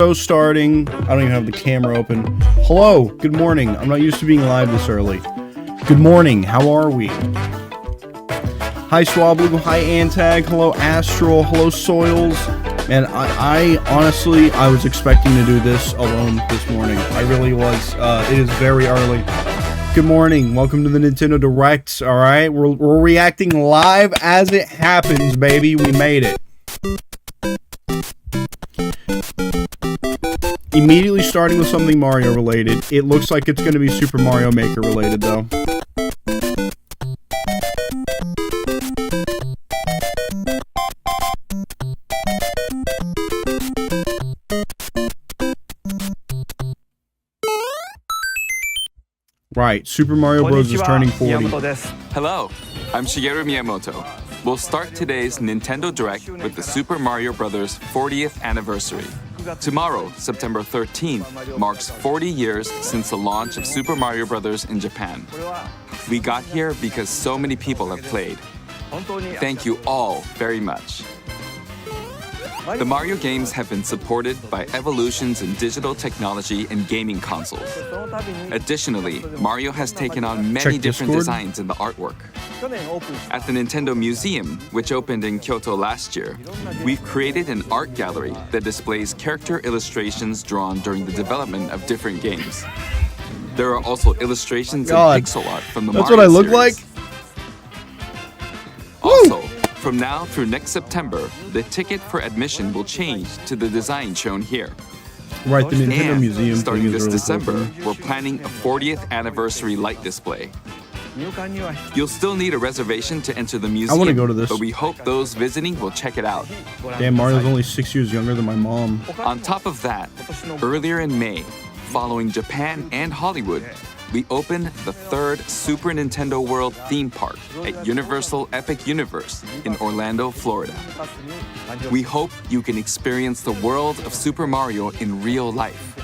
Show starting. I don't even have the camera open. Hello, good morning. I'm not used to being live this early. Good morning, how are we? Hi Swablu, hi Antag, hello Astral, hello Soils. Man, I honestly, I was expecting to do this alone this morning. I really was. It is very early. Good morning, welcome to the Nintendo Direct, alright? We're reacting live as it happens, baby. We made it. Immediately starting with something Mario related. It looks like it's going to be Super Mario Maker related, though. Right, Super Mario Bros. Is turning 40. Hello, I'm Shigeru Miyamoto. We'll start today's Nintendo Direct with the Super Mario Bros. 40th anniversary. Tomorrow, September 13th, marks 40 years since the launch of Super Mario Bros. In Japan. We got here because so many people have played. Thank you all very much. The Mario games have been supported by evolutions in digital technology and gaming consoles. Additionally, Mario has taken on many different designs in the artwork. At the Nintendo Museum, which opened in Kyoto last year, we've created an art gallery that displays character illustrations drawn during the development of different games. There are also illustrations and pixel art from the Mario series. That's what I look like? Also, from now through next September, the ticket for admission will change to the design shown here. Right, the Nintendo Museum starting this really December, cool. we're planning a 40th anniversary light display. You'll still need a reservation to enter the museum, I want to go to this. But we hope those visiting will check it out. Damn, Mario's only 6 years younger than my mom. On top of that, earlier in May, following Japan and Hollywood, we opened the third Super Nintendo World theme park at Universal Epic Universe in Orlando, Florida. We hope you can experience the world of Super Mario in real life.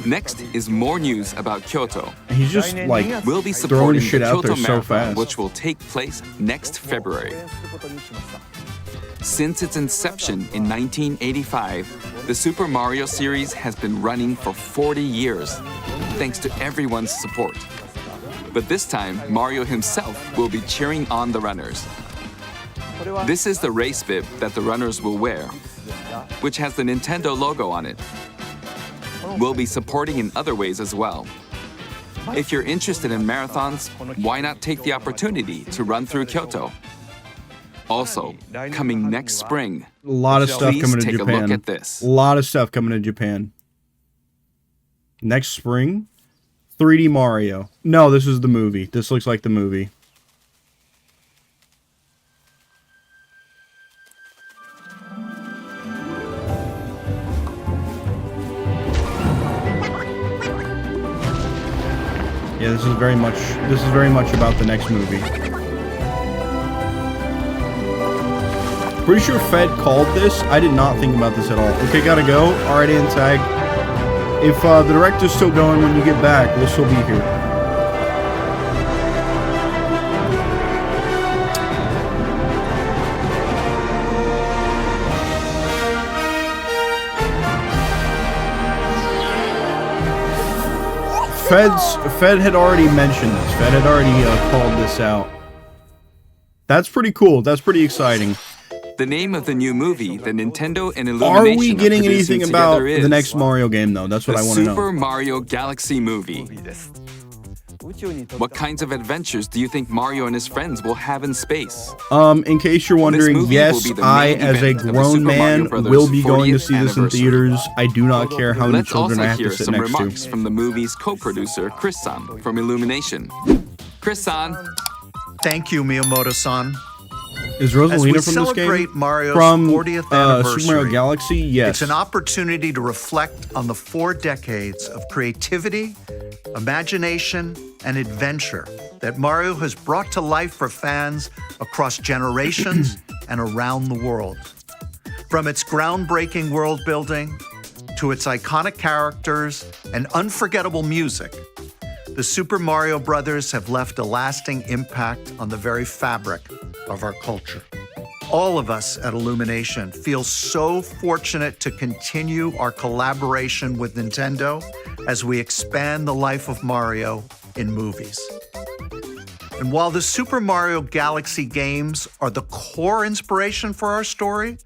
Next is more news about Kyoto. He's just like we'll be throwing supporting shit the out Kyoto there so Marathon, fast. which will take place next February. Since its inception in 1985, the Super Mario series has been running for 40 years, thanks to everyone's support. But this time, Mario himself will be cheering on the runners. This is the race bib that the runners will wear, which has the Nintendo logo on it. We'll be supporting in other ways as well. If you're interested in marathons, why not take the opportunity to run through Kyoto? Also, coming next spring, a lot of stuff coming to take Japan. a look at this. A lot of stuff coming to Japan. Next spring, 3D Mario. No, this is the movie. This looks like the movie. Yeah, this is very much about the next movie. Pretty sure Fed called this. I did not think about this at all. Okay, gotta go. Alright, Antag. If the direct is still going when you get back, we'll still be here. Fed had already mentioned this. Fed had already called this out. That's pretty cool. That's pretty exciting. The name of the new movie, the Nintendo and Illumination Are we getting anything about the next Mario game, though? That's what I want to know. Super Mario Galaxy movie. What kinds of adventures do you think Mario and his friends will have in space? In case you're wondering, yes, I, as a grown man, will be going to see this in theaters. I do not care how many children I have to sit next to. Let's also hear some remarks from the movie's co-producer, Chris-san, from Illumination. Chris-san. Thank you, Miyamoto-san. Is Rosalina from this game? Mario's from 40th anniversary, Super Mario Galaxy? Yes. It's an opportunity to reflect on the 4 decades of creativity, imagination, and adventure that Mario has brought to life for fans across generations and around the world. From its groundbreaking world building to its iconic characters and unforgettable music, the Super Mario Brothers have left a lasting impact on the very fabric of our culture. All of us at Illumination feel so fortunate to continue our collaboration with Nintendo as we expand the life of Mario in movies. And while the Super Mario Galaxy games are the core inspiration for our story,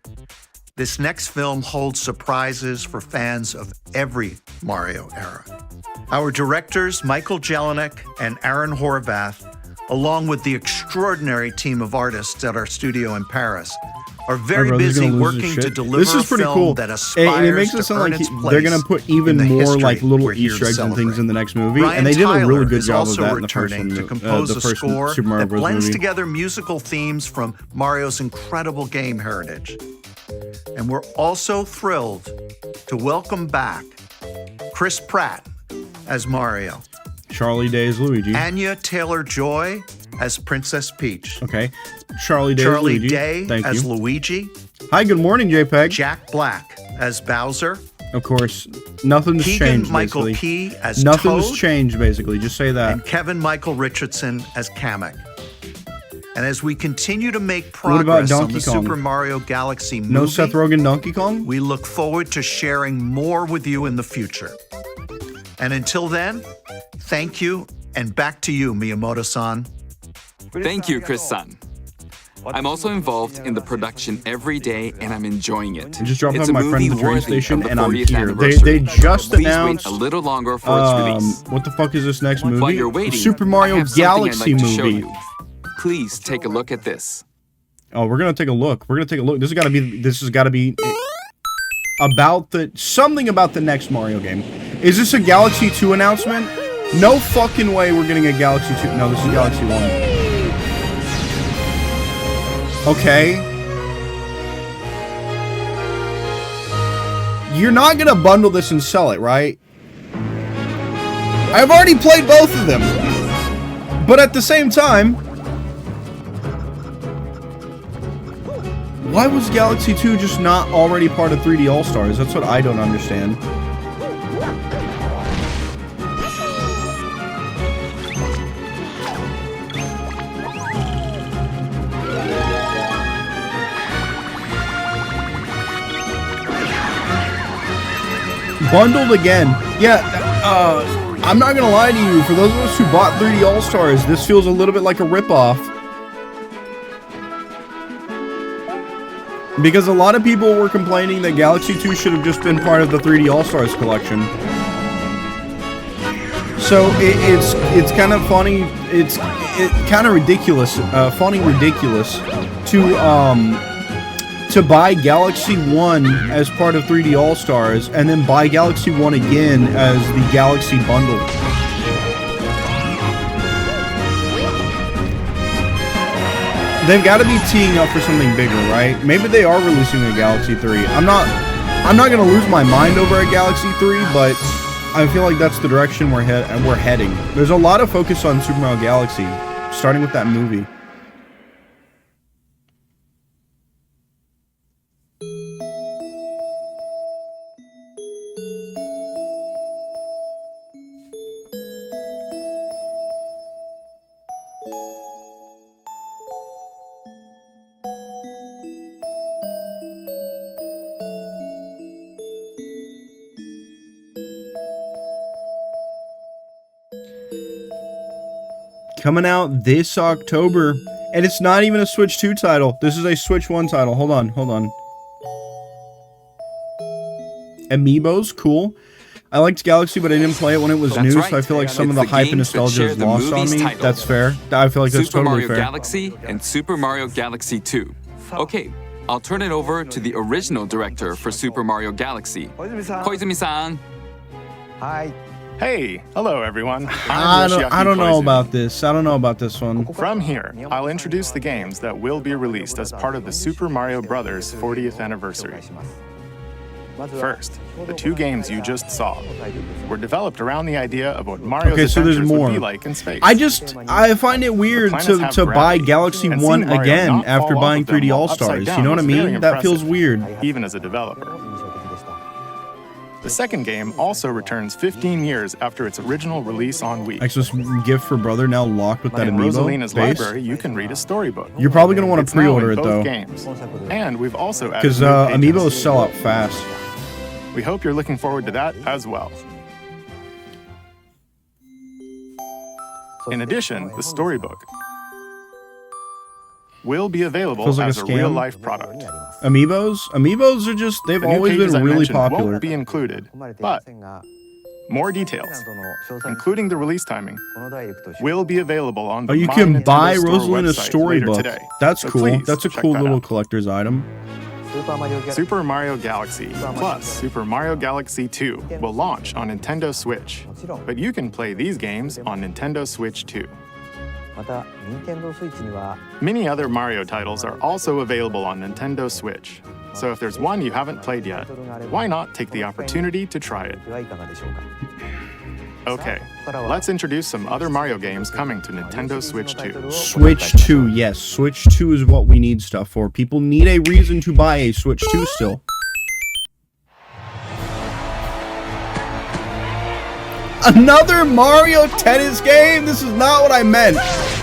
this next film holds surprises for fans of every Mario era. Our directors, Michael Jelinek and Aaron Horvath, along with the extraordinary team of artists at our studio in Paris, are very busy working to deliver this is pretty a film cool. that aspires and it makes it to sound earn like its place they're going to put even in the more history like little we're here Easter to eggs and things celebrate. in the next movie, Brian and they did a really good is job of also that in the first returning one, to compose the a first score Super Mario that Bros. blends movie. together musical themes from Mario's incredible game heritage. And we're also thrilled to welcome back Chris Pratt as Mario, Charlie Day as Luigi. Anya Taylor-Joy as Princess Peach, Okay, Charlie Day as Charlie Luigi. Day Thank as you. Luigi, Hi, good morning, JPEG. Jack Black as Bowser, Of course, nothing's Keegan changed. Michael Basically, Key as nothing's Toad, changed. Basically, just say that. and Kevin Michael Richardson as Kamek. And as we continue to make What about progress on Donkey the Kong? Super Mario Galaxy movie, No Seth Rogen Donkey Kong. we look forward to sharing more with you in the future. And until then, thank you, and back to you, Miyamoto-san. Thank you, Chris-san. I'm also involved in the production every day, and I'm enjoying it. I just dropped It's off a my movie friend at the train worthy station, of the and I'm 40th here. anniversary. They just Please announced. wait a little longer for its release. What the fuck is this next movie? While you're waiting, Super I Mario have something I'd Galaxy like to show movie. you. Please take a look at this. Oh, we're gonna take a look. We're gonna take a look. This has got to be. This has got to be about the something about the next Mario game. Is this a Galaxy 2 announcement? No fucking way. We're getting a Galaxy 2. No, this is Galaxy 1. Okay. You're not gonna bundle this and sell it, right? I've already played both of them. But at the same time, why was Galaxy 2 just not already part of 3D All-Stars? That's what I don't understand. Bundled again. Yeah, I'm not gonna lie to you. For those of us who bought 3D All-Stars, this feels a little bit like a ripoff. Because a lot of people were complaining that Galaxy 2 should have just been part of the 3D All-Stars collection. So it's kind of funny. It's kind of ridiculous. Funny ridiculous to buy Galaxy 1 as part of 3D All-Stars and then buy Galaxy 1 again as the Galaxy bundle. They've got to be teeing up for something bigger, right? Maybe they are releasing a Galaxy 3. I'm not going to lose my mind over a Galaxy 3, but I feel like that's the direction we're heading. There's a lot of focus on Super Mario Galaxy, starting with that movie. Coming out this October, and it's not even a Switch 2 title. This is a Switch 1 title. Hold on. Amiibos, cool. I liked Galaxy, but I didn't play it when it was new, so I feel like some of the hype and nostalgia is lost on me. That's fair. I feel like that's Super totally Mario fair. Galaxy and Super Mario Galaxy 2. Okay, I'll turn it over to the original director for Super Mario Galaxy, Koizumi-san. Hi. Hey, hello everyone. I don't know Koizumi. about this. I don't know about this one. From here, I'll introduce the games that will be released as part of the Super Mario Bros. 40th anniversary. First, the two games you just saw were developed around the idea of what Mario's so there's adventures more. would be like in space. I find it weird planets to have buy gravity, Galaxy and 1 seeing Mario again not after fall buying off of them 3D while All-Stars. upside You know down what I was very mean? That feels impressive, weird. even as a developer. The second game also returns 15 years after its original release on Wii. Access gift for brother now locked with that In amiibo Rosalina's base. library, you can read a storybook. You're probably going to want It's to now pre-order in it, both though. games. And we've also added Because new pages. amiibos sell out fast. We hope you're looking forward to that as well. In addition, the storybook will be available Feels like as a a scam. real-life product. Amiibos are just, they've The new always pages been I really mentioned popular. won't be included, but more details, including the release timing, will be available on the Oh, you My can Nintendo buy Store Rosalina's website later storybook. today. That's So cool. please That's a check cool that little out. collector's item. Super Mario Galaxy plus Super Mario Galaxy 2 will launch on Nintendo Switch, but you can play these games on Nintendo Switch 2. Many other Mario titles are also available on Nintendo Switch, so if there's one you haven't played yet, why not take the opportunity to try it? Okay, let's introduce some other Mario games coming to Nintendo Switch 2. Switch 2, yes. Switch 2 is what we need stuff for. People need a reason to buy a Switch 2 still. Another Mario Tennis game? This is not what I meant.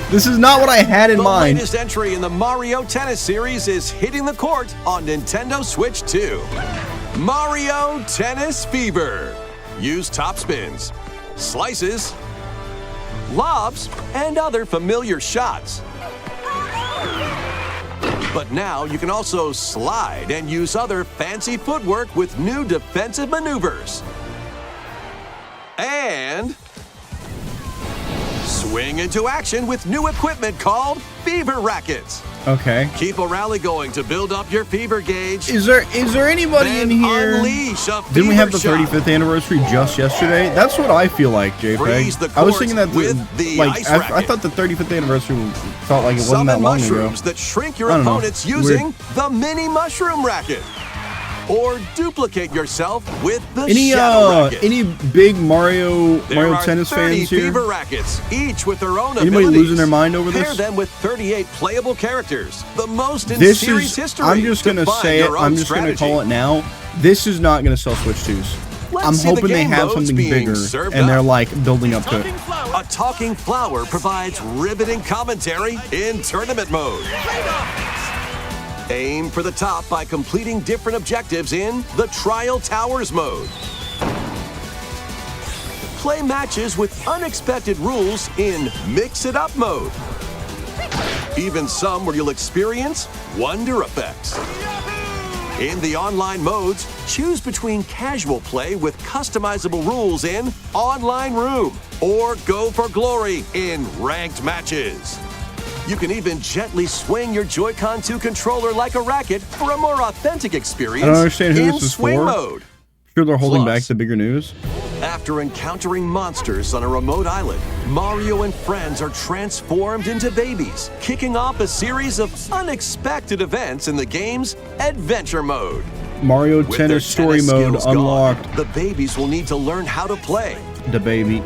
This is not what I had in mind. The latest entry in the Mario Tennis series is hitting the court on Nintendo Switch 2. Mario Tennis Fever. Use top spins, slices, lobs, and other familiar shots. But now you can also slide and use other fancy footwork with new defensive maneuvers. And swing into action with new equipment called Fever Rackets. Okay. Keep a rally going to build up your fever gauge. Is there anybody Then in here? unleash a Didn't we have the fever shot. 35th anniversary just yesterday? That's what I feel like, Freeze the JPEG. I was court thinking that with the like ice I racket. thought the 35th anniversary felt like it wasn't Summon that long ago. mushrooms that shrink your I don't know. opponents Weird. using the mini mushroom racket. Or duplicate yourself with the Any shadow racket. any big Mario There are Tennis 30 fans here? fever rackets, each with their own Anybody abilities. losing their mind over Pair this? them with 38 playable characters, the most in This series is history. I'm just gonna to find say it. your own I'm just gonna strategy. call it now. This is not gonna sell Switch 2s. Let's I'm see the hoping they game have modes something being bigger served and they're up. like building up to it. A talking flower provides riveting commentary in tournament mode. Aim for the top by completing different objectives in the Trial Towers mode. Play matches with unexpected rules in Mix It Up mode. Even some where you'll experience wonder effects. In the online modes, choose between casual play with customizable rules in Online Room or go for glory in ranked matches. You can even gently swing your Joy-Con 2 controller like a racket for a more authentic experience I don't understand who in this is swing for. mode. Sure, they're holding Plus, back the bigger news. After encountering monsters on a remote island, Mario and friends are transformed into babies, kicking off a series of unexpected events in the game's Adventure mode. Mario With Tennis their story tennis mode skills gone, unlocked. the babies will need to learn how to play The baby.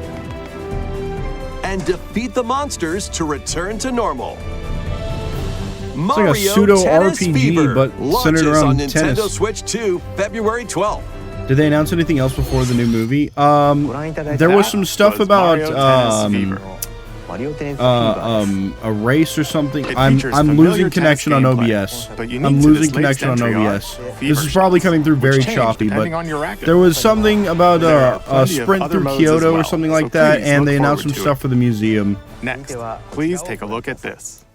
and defeat the monsters to return to normal. like a Mario pseudo Tennis RPG, Fever but centered launches around on Nintendo tennis. Switch 2, February 12th. Did they announce anything else before the new movie? There was some stuff was about Mario Tennis Fever. a race or something. It I'm features losing familiar connection on tennis gameplay, OBS. but unique I'm to losing this connection on latest entry OBS. are This fever is probably shots, coming through which very change choppy, depending but on your racket. there was something about There are a plenty of sprint other through modes Kyoto as or well, something so like that, please and look they announced some forward to stuff it. for the museum. Next, please take a look at this.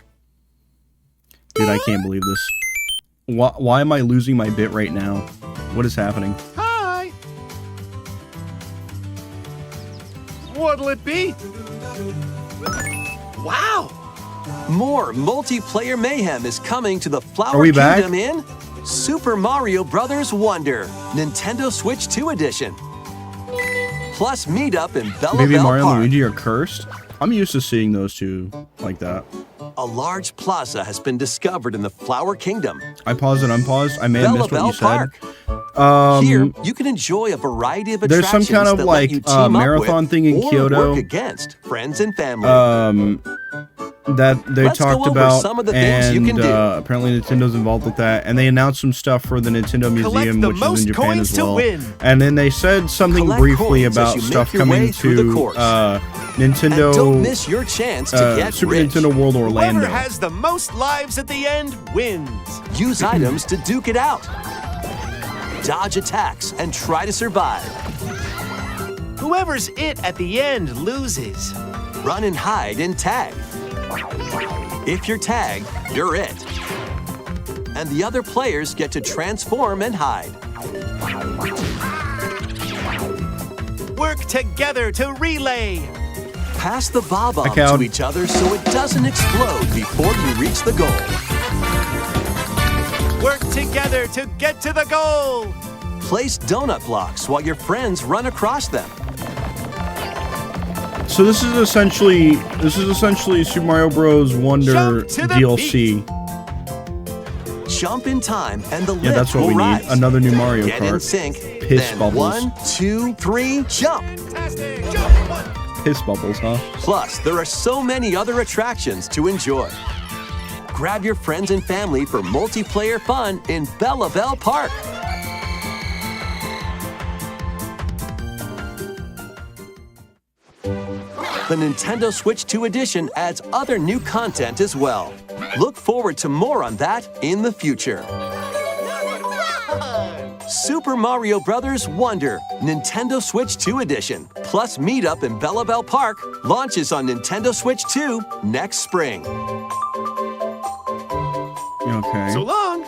Dude, I can't believe this. Why am I losing my bit right now? What is happening? Hi! What'll it be? Wow! More multiplayer mayhem is coming to the Flower Are we back? Kingdom in Super Mario Bros. Wonder, Nintendo Switch 2 Edition. Plus meetup in Bella Maybe Bell Mario and Park. Luigi are cursed? I'm used to seeing those two like that. A large plaza has been discovered in the Flower Kingdom. I paused and unpaused. I may have Bella missed what Bell you said. Park. Here, you can enjoy a variety of there's some attractions kind of, that like, let you team marathon up with thing in or Kyoto. work against friends and family. that they Let's go talked over about, some of the things and you can do. apparently Nintendo's involved with that, and they announced some stuff for the Nintendo Museum, the which is most in Japan coins as to well. win. And then they said something Collect briefly coins as about you make stuff your coming way through the to course. Nintendo, And don't miss your chance to get Super rich. Nintendo World Orlando. Whoever has the most lives at the end wins. Use items to duke it out. Dodge attacks and try to survive. Whoever's it at the end loses. Run and hide and tag. If you're tagged, you're it. And the other players get to transform and hide. Work together to relay. Pass the bob-omb count. to each other so it doesn't explode before you reach the goal. Work together to get to the goal. Place donut blocks while your friends run across them. So this is essentially Super Mario Bros. Wonder Jump to the DLC. Jump in time and the Yeah, lift that's what will we rise. need. Another new Mario Get in Kart. sync. Piss then bubbles. 1, 2, 3, jump. Fantastic. Jump. One. Piss bubbles, huh? Plus, there are so many other attractions to enjoy. Grab your friends and family for multiplayer fun in Bella Bell Park. The Nintendo Switch 2 edition adds other new content as well. Look forward to more on that in the future. Super Mario Bros. Wonder, Nintendo Switch 2 edition, plus Meetup in Bella Bell Park launches on Nintendo Switch 2 next spring. Okay. So long.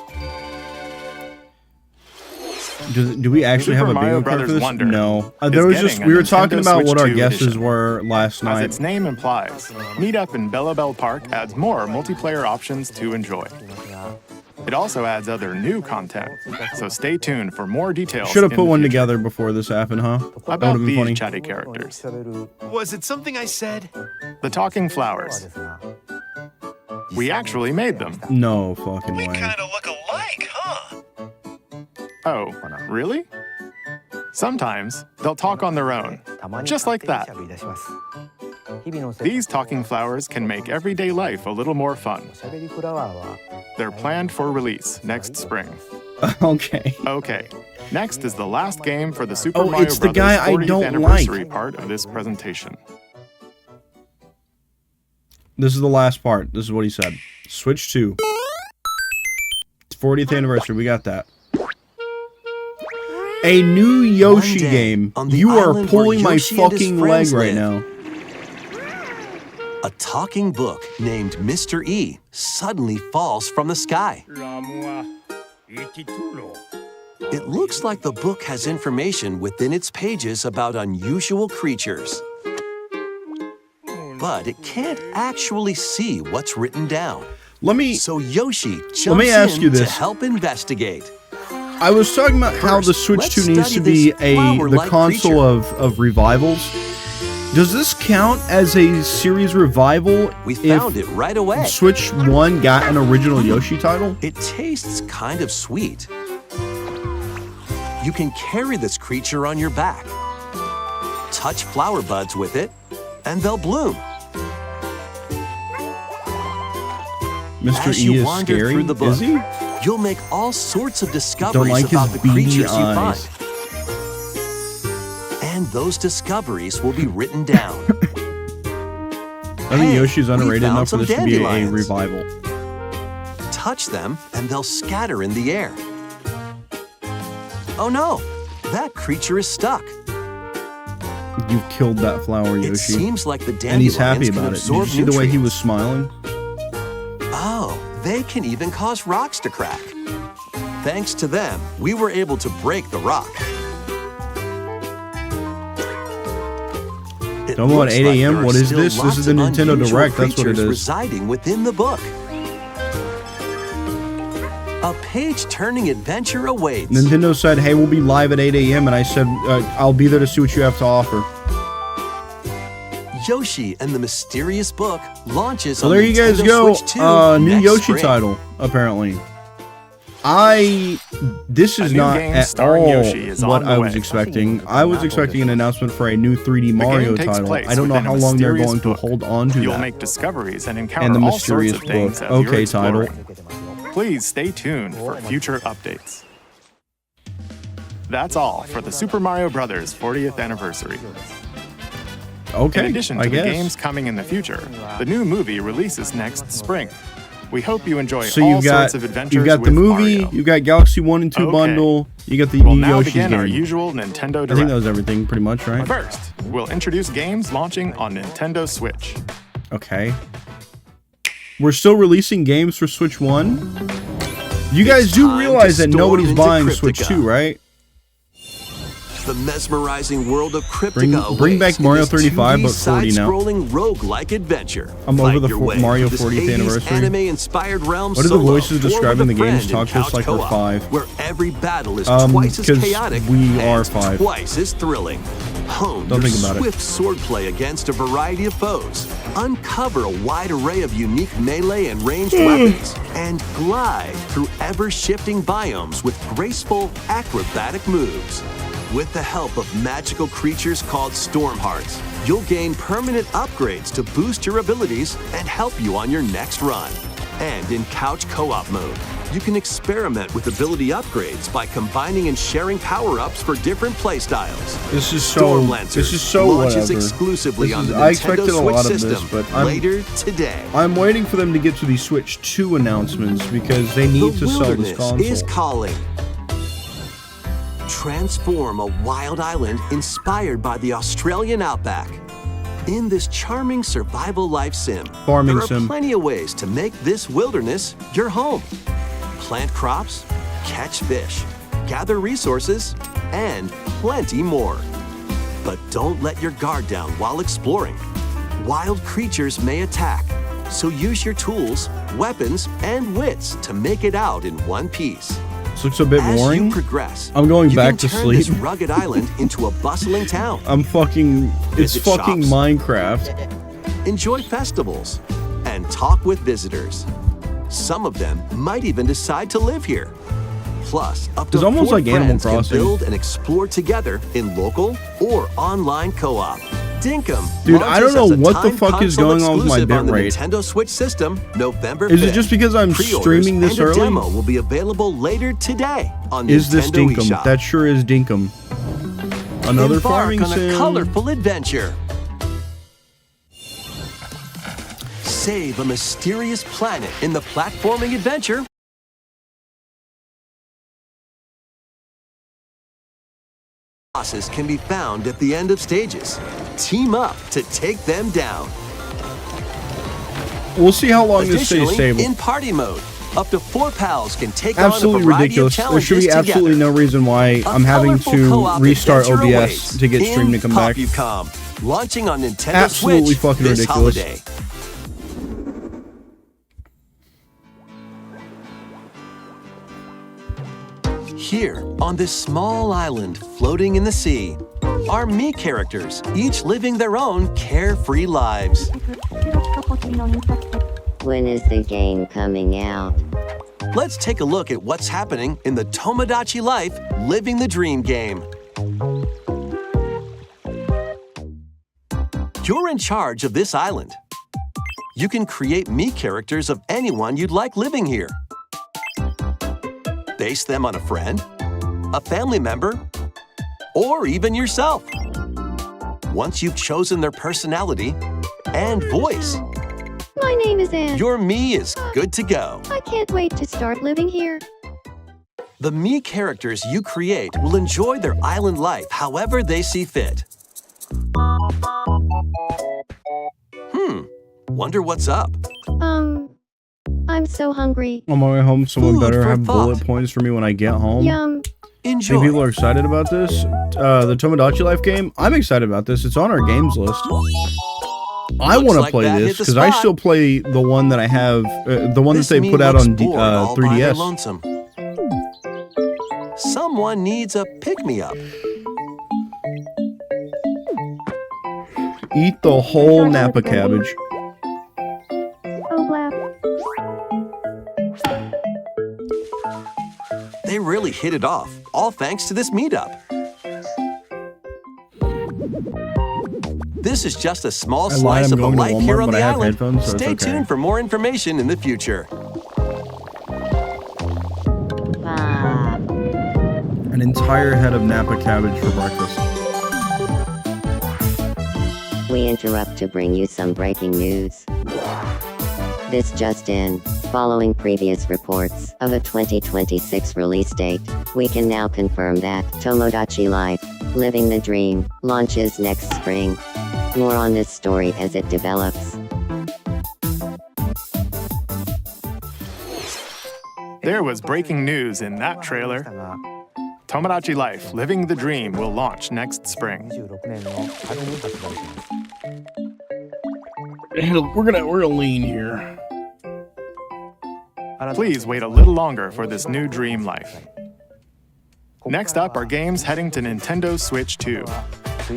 Do we actually Super have a Mario bingo card for Brothers this? Wonder No. is There was getting just a we were Nintendo talking about Switch what our 2 guesses edition. were last As night. its name implies, Meetup in Bella Bell Park adds more multiplayer options to enjoy. It also adds other new content, so stay tuned for more details. Should have in put the one future. together before this happened, huh? That would About have been these funny. chatty characters. Was it something I said? The talking flowers. We actually made them. No fucking way. of look alike, huh? Oh, really? Sometimes they'll talk on their own, just like that. These talking flowers can make everyday life a little more fun. They're planned for release next spring. Okay. Okay, next is the last game for the Super Oh, Mario it's the Bros. guy I 40th don't anniversary like. part of this presentation. This is the last part. This is what he said. Switch 2. It's 40th anniversary. We got that. A new Yoshi One day, game. on the You are island where pulling my Yoshi and his fucking leg friends right live. now. A talking book named Mr. E suddenly falls from the sky. It looks like the book has information within its pages about unusual creatures. But it can't actually see what's written down. Let me So Yoshi jumps me ask in you to this. help investigate. I was talking about how the First, Switch let's 2 needs to study be this the flower-like console creature. of revivals. Does this count as a series revival We if found it right away. Switch 1 got an original Yoshi title? It tastes kind of sweet. You can carry this creature on your back. Touch flower buds with it, and they'll bloom. Mr. As E you is wander scary, through the book, is he? you'll make all sorts of discoveries like his about the beady creatures you eyes. find. And those discoveries will be written down. I think Yoshi's we underrated found enough for some this to be a dandelions. revival. Touch them, and they'll scatter in the air. Oh no, that creature is stuck. You've killed that flower, It Yoshi. seems like the dandelions And he's happy can about it. Did you absorb see the way he was nutrients. smiling? Oh, they can even cause rocks to crack. Thanks to them, we were able to break the rock. It Don't know what looks 8 like a.m. there are What is still this? This lots is the of Nintendo unusual Direct. That's what it creatures is. Residing within the book. A page-turning adventure awaits. Nintendo said, hey, we'll be live at 8 a.m. And I said, I'll be there to see what you have to offer. Yoshi and the Mysterious Book launches So on there you guys Nintendo go. Switch 2 New next Yoshi spring. title, apparently. This is A new not game at starring all Yoshi is what on the I was way. expecting. I was expecting an announcement for a new 3D Mario takes title. place I don't know within a how long they're mysterious going to book. hold on to You'll that. make discoveries and encounter And the all mysterious sorts of things book. as you're Okay, title. exploring. Please stay tuned for future updates. That's all for the Super Mario Bros. 40th anniversary. Okay, In addition I to the guess. games coming in the future, the new movie releases next spring. We hope you enjoy So all you've got sorts of adventures you've got the with movie, Mario. you've got Galaxy 1 and 2 Okay. bundle, you got the We'll new now Yoshi's begin game. our usual Nintendo I think Direct. that was everything, pretty much, right? First, we'll introduce games launching on Nintendo Switch. Okay. We're still releasing games for Switch 1. You guys do time realize to that storm nobody's into buying Switch Cryptica. 2, right? The mesmerizing world of Cryptica Bring awaits back in Mario this 35, 2D but 40 now. side-scrolling roguelike adventure. I'm over Fight the your for- way Mario through this 40th 80s anniversary. anime-inspired realm What are the solo, voices or describing with the a games? friend Talk in to us couch like we're co-op, 5. where every battle is twice as 'cause chaotic we are and 5. twice as thrilling. Hone Don't your think about it. swift swordplay against a variety of foes. Uncover a wide array of unique melee and ranged weapons, and glide through ever-shifting biomes with graceful, acrobatic moves. With the help of magical creatures called Storm Hearts, you'll gain permanent upgrades to boost your abilities and help you on your next run. And in couch co-op mode, you can experiment with ability upgrades by combining and sharing power-ups for different playstyles. This is so launches whatever. exclusively This on is- the I Nintendo expected a Switch lot of this, system but later today. I'm waiting for them to get to the Switch 2 announcements because they need The to sell this wilderness console. is calling. Transform a wild island inspired by the Australian outback. In this charming survival life sim, Farming there are sim. plenty of ways to make this wilderness your home. Plant crops, catch fish, gather resources, and plenty more. But don't let your guard down while exploring. Wild creatures may attack, so use your tools, weapons, and wits to make it out in one piece. This looks a bit As boring. you progress, I'm going you back can to turn sleep. this rugged island into a bustling town. It's Visit fucking shops. Minecraft. Enjoy festivals and talk with visitors. Some of them might even decide to live here. Plus, up to It's almost 4 like Animal friends can Crossing. build and explore together in local or online co-op. Dinkum Dude, I don't launches know as a what the timed fuck is console going on with my exclusive on the bitrate. Nintendo Switch system, November 5th. Is it just because I'm Pre-orders streaming this and a early? demo will be available later today on Is this Nintendo Dinkum? eShop. That sure is Dinkum. Another Embark farming on a sim. colorful adventure. Save a mysterious planet in the platforming adventure. Bosses can be found at the end of stages. Team up to take them down. We'll see how long this stays Additionally, stable. in party mode, up to 4 pals can take Absolutely on a variety ridiculous. of There should be challenges absolutely together. no reason why A I'm having colorful to co-op restart adventure OBS awaits to get stream to in come back. Popupcom, launching on Nintendo Absolutely Switch fucking this ridiculous. holiday. Here, on this small island floating in the sea, are me characters, each living their own carefree lives. When is the game coming out? Let's take a look at what's happening in the Tomodachi Life Living the Dream game. You're in charge of this island. You can create me characters of anyone you'd like living here. Base them on a friend, a family member, or even yourself. Once you've chosen their personality and voice, My name is Anne. your me is good to go. I can't wait to start living here. The me characters you create will enjoy their island life however they see fit. Wonder what's up. I'm so hungry. On my way home, someone Food better for have bullet thought. points for me when I get home. Yum. I Enjoy. think people are excited about this. The Tomodachi Life game, I'm excited about this. It's on our games list. I Looks want to like play that this hit the because I spot. still play the one that I have, the one This that they me put out looks on bored all by their 3DS. lonesome. Someone needs a pick-me-up. Eat the whole Napa cabbage. Oh, blah. really hit it off, all thanks to this meetup. This is just a small lied, slice I'm of the going to life here Walmart, on but the I have island. headphones, so it's Stay okay. tuned for more information in the future. An entire head of Napa cabbage for breakfast. We interrupt to bring you some breaking news. This just in. Following previous reports of a 2026 release date, we can now confirm that Tomodachi Life, Living the Dream, launches next spring. More on this story as it develops. There was breaking news in that trailer. Tomodachi Life, Living the Dream will launch next spring. We're gonna lean here. Please wait a little longer for this new dream life. Next up are games heading to Nintendo Switch 2,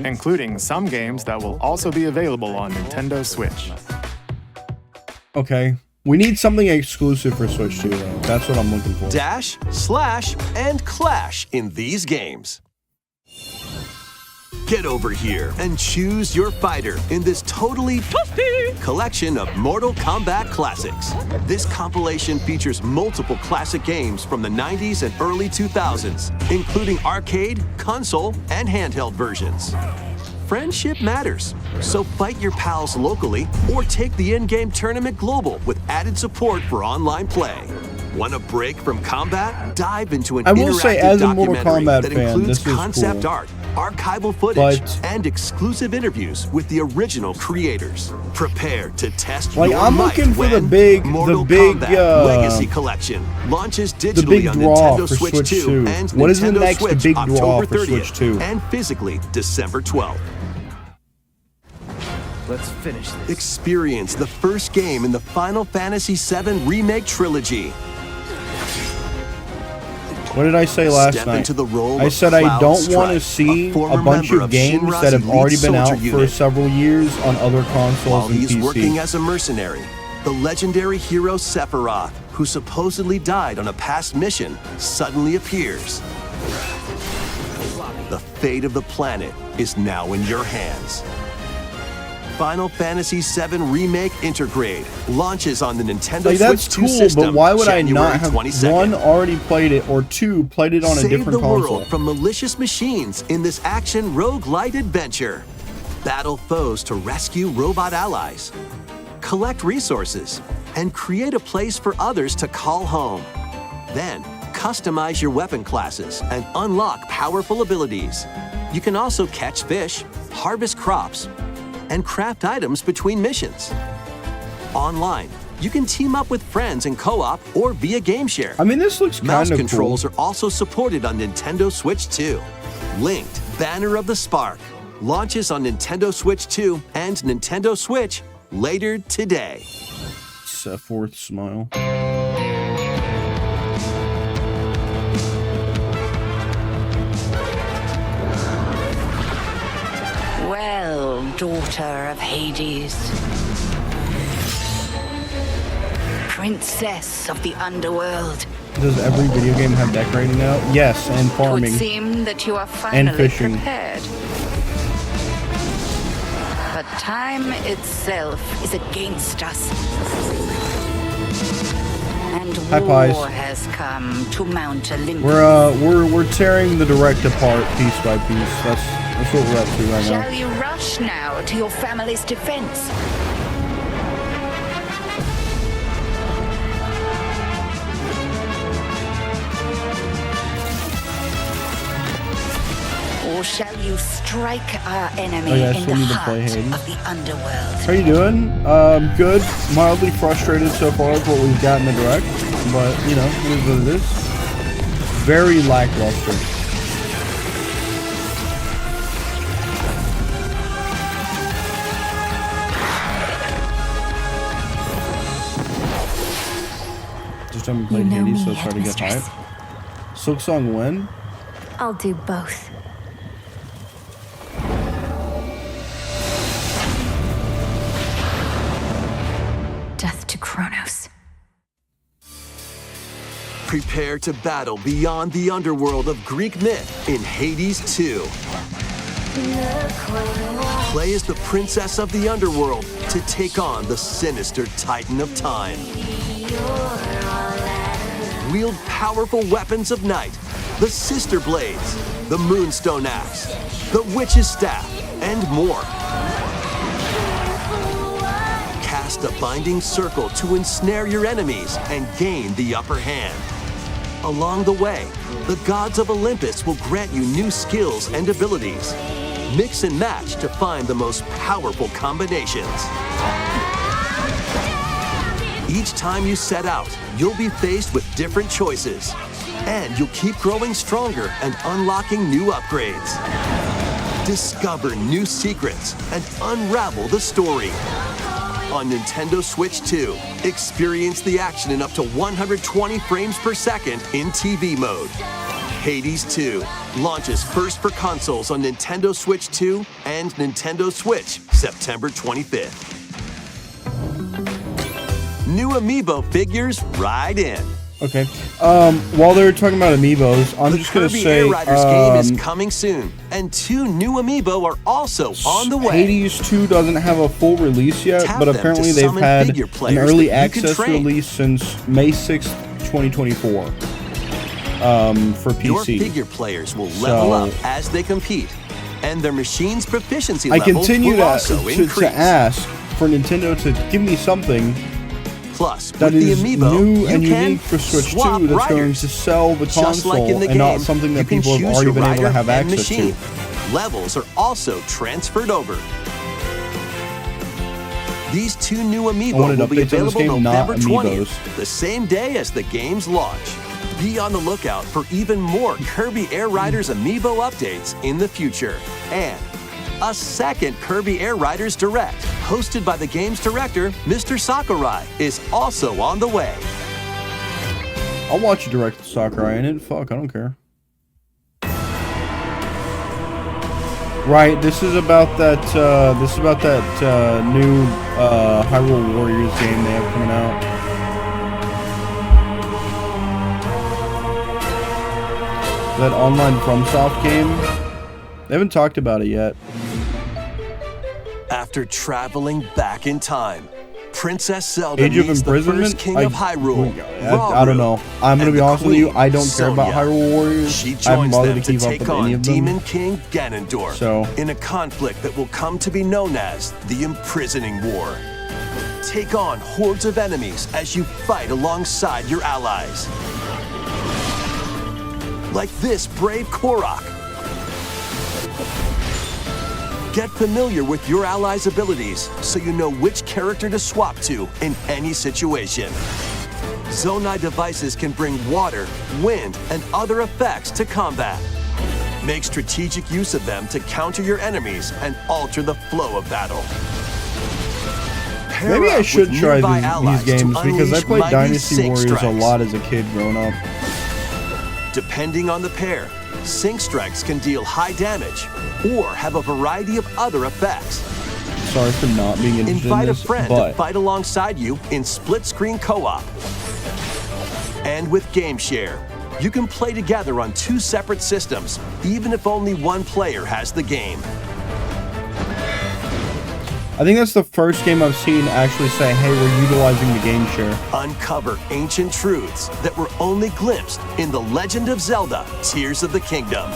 including some games that will also be available on Nintendo Switch. Okay. We need something exclusive for Switch 2, though. That's what I'm looking for. Dash, slash, and clash in these games. Get over here and choose your fighter in this totally collection of Mortal Kombat classics. This compilation features multiple classic games from the 90s and early 2000s, including arcade, console, and handheld versions. Friendship matters, so fight your pals locally or take the in-game tournament global with added support for online play. Want a break from combat? Dive into an I will say, interactive as a Mortal documentary Kombat that fan, includes this is concept cool. art, archival footage, But- and exclusive interviews with the original creators. Prepare to test Like, your I'm might looking for the when big- Mortal the big, Kombat Legacy Collection launches the digitally big on draw Nintendo for Switch Switch 2 2. and What is the Nintendo next Switch big draw October for 30th Switch 2? and physically December 12th. Let's finish this. Experience the first game in the Final Fantasy VII Remake Trilogy. What did I say last Step night? into the role I of said I Cloud don't want to Strife, see a a former bunch member of of games Shinra's that have elite already been out soldier for unit. several years on other consoles While and he's PC. working as a mercenary, the legendary hero Sephiroth, who supposedly died on a past mission, suddenly appears. The fate of the planet is now in your hands. Final Fantasy VII Remake Intergrade launches on the Nintendo Like, that's Switch 2 cool, system but why would I January not have 22nd. one already played it or two played it on a Save different the console? world from malicious machines in this action roguelite adventure. Battle foes to rescue robot allies. Collect resources and create a place for others to call home. Then, customize your weapon classes and unlock powerful abilities. You can also catch fish, harvest crops, and craft items between missions. Online, you can team up with friends in co-op or via game share. I mean, this looks Mouse kind of controls cool. are also supported on Nintendo Switch 2. Linked Banner of the Spark launches on Nintendo Switch 2 and Nintendo Switch later today. It's a fourth smile. Well, daughter of Hades, princess of the underworld, Does every video game have decorating now? Yes, and it would farming. seem that you are finally fishing. prepared. But time itself is against us. And Hi, Pies. war has come to Mount Olympus. We're tearing the direct apart piece by piece. That's what we're up to right now. Shall you rush now to your family's defense? Or shall you strike our enemy Oh, yeah, I in still the need to play heart Hades. of the underworld? How you doing? Good. Mildly frustrated so far with what we've got in the direct, but you know, it is what it is. Very lackluster. Just haven't played You know Hades, me, so it's hard to get Headmistress. hype. Silksong when? I'll do both. Death to Kronos. Prepare to battle beyond the underworld of Greek myth in Hades 2. Play as the princess of the underworld to take on the sinister titan of time. Wield powerful weapons of night, the Sister Blades, the Moonstone Axe, the Witch's Staff, and more. Cast a binding circle to ensnare your enemies and gain the upper hand. Along the way, the gods of Olympus will grant you new skills and abilities. Mix and match to find the most powerful combinations. Each time you set out, you'll be faced with different choices. And you'll keep growing stronger and unlocking new upgrades. Discover new secrets and unravel the story. On Nintendo Switch 2, experience the action in up to 120 frames per second in TV mode. Hades 2 launches first for consoles on Nintendo Switch 2 and Nintendo Switch September 25th. New Amiibo figures right in. Okay. While they're talking about amiibos, I'm just gonna Kirby say Air Riders game is coming soon, and 2 new Amiibo are also on the way. Hades 2 doesn't have a full release yet, Tap but them apparently to they've summon had figure an players early that you can access train. release since May 6th, 2024. For PC. Your figure players will level So- up as they compete, and their machine's proficiency I levels continue will also to increase. ask for Nintendo to give me something Plus, that with is the Amiibo, new you and can unique for Switch 2 swap that's going riders. to sell the Just console like in the and not game, something you that can people have choose already your been able to rider have and access machine. to. Levels are also transferred over. These 2 new Amiibo wanted will be updates on this available game, not November 20th, Amiibos. the same day as the game's launch. Be on the lookout for even more Kirby Air Riders Amiibo updates in the future. And a second Kirby Air Riders Direct, hosted by the game's director, Mr. Sakurai, is also on the way. I'll watch a direct Sakurai in it. Fuck, I don't care. Right, this is about that. New Hyrule Warriors game they have coming out. That online FromSoft game. They haven't talked about it yet. After traveling back in time, Princess Zelda Age of meets the Imprisonment? first king of Hyrule, I don't know. I'm gonna and be the honest with you. queen, I don't care about Sonya. Hyrule Warriors. She I haven't joins bothered them to keep to up take with any on of them. Demon King Ganondorf So- in a conflict that will come to be known as the Imprisoning War. Take on hordes of enemies as you fight alongside your allies. Like this brave Korok. Get familiar with your allies' abilities so you know which character to swap to in any situation. Zonai devices can bring water, wind, and other effects to combat. Make strategic use of them to counter your enemies and alter the flow of battle. Pair Maybe I up should with try nearby allies these to games because I unleash played mighty Dynasty sync Warriors a strikes. lot as a kid growing up. Depending on the pair, sync strikes can deal high damage or have a variety of other effects. Sorry for not being interested Invite in a this, friend to but fight alongside you in split-screen co-op. And with Game Share, you can play together on 2 separate systems, even if only one player has the game. I think that's the first game I've seen actually say, hey, we're utilizing the game share. Uncover ancient truths that were only glimpsed in The Legend of Zelda: Tears of the Kingdom.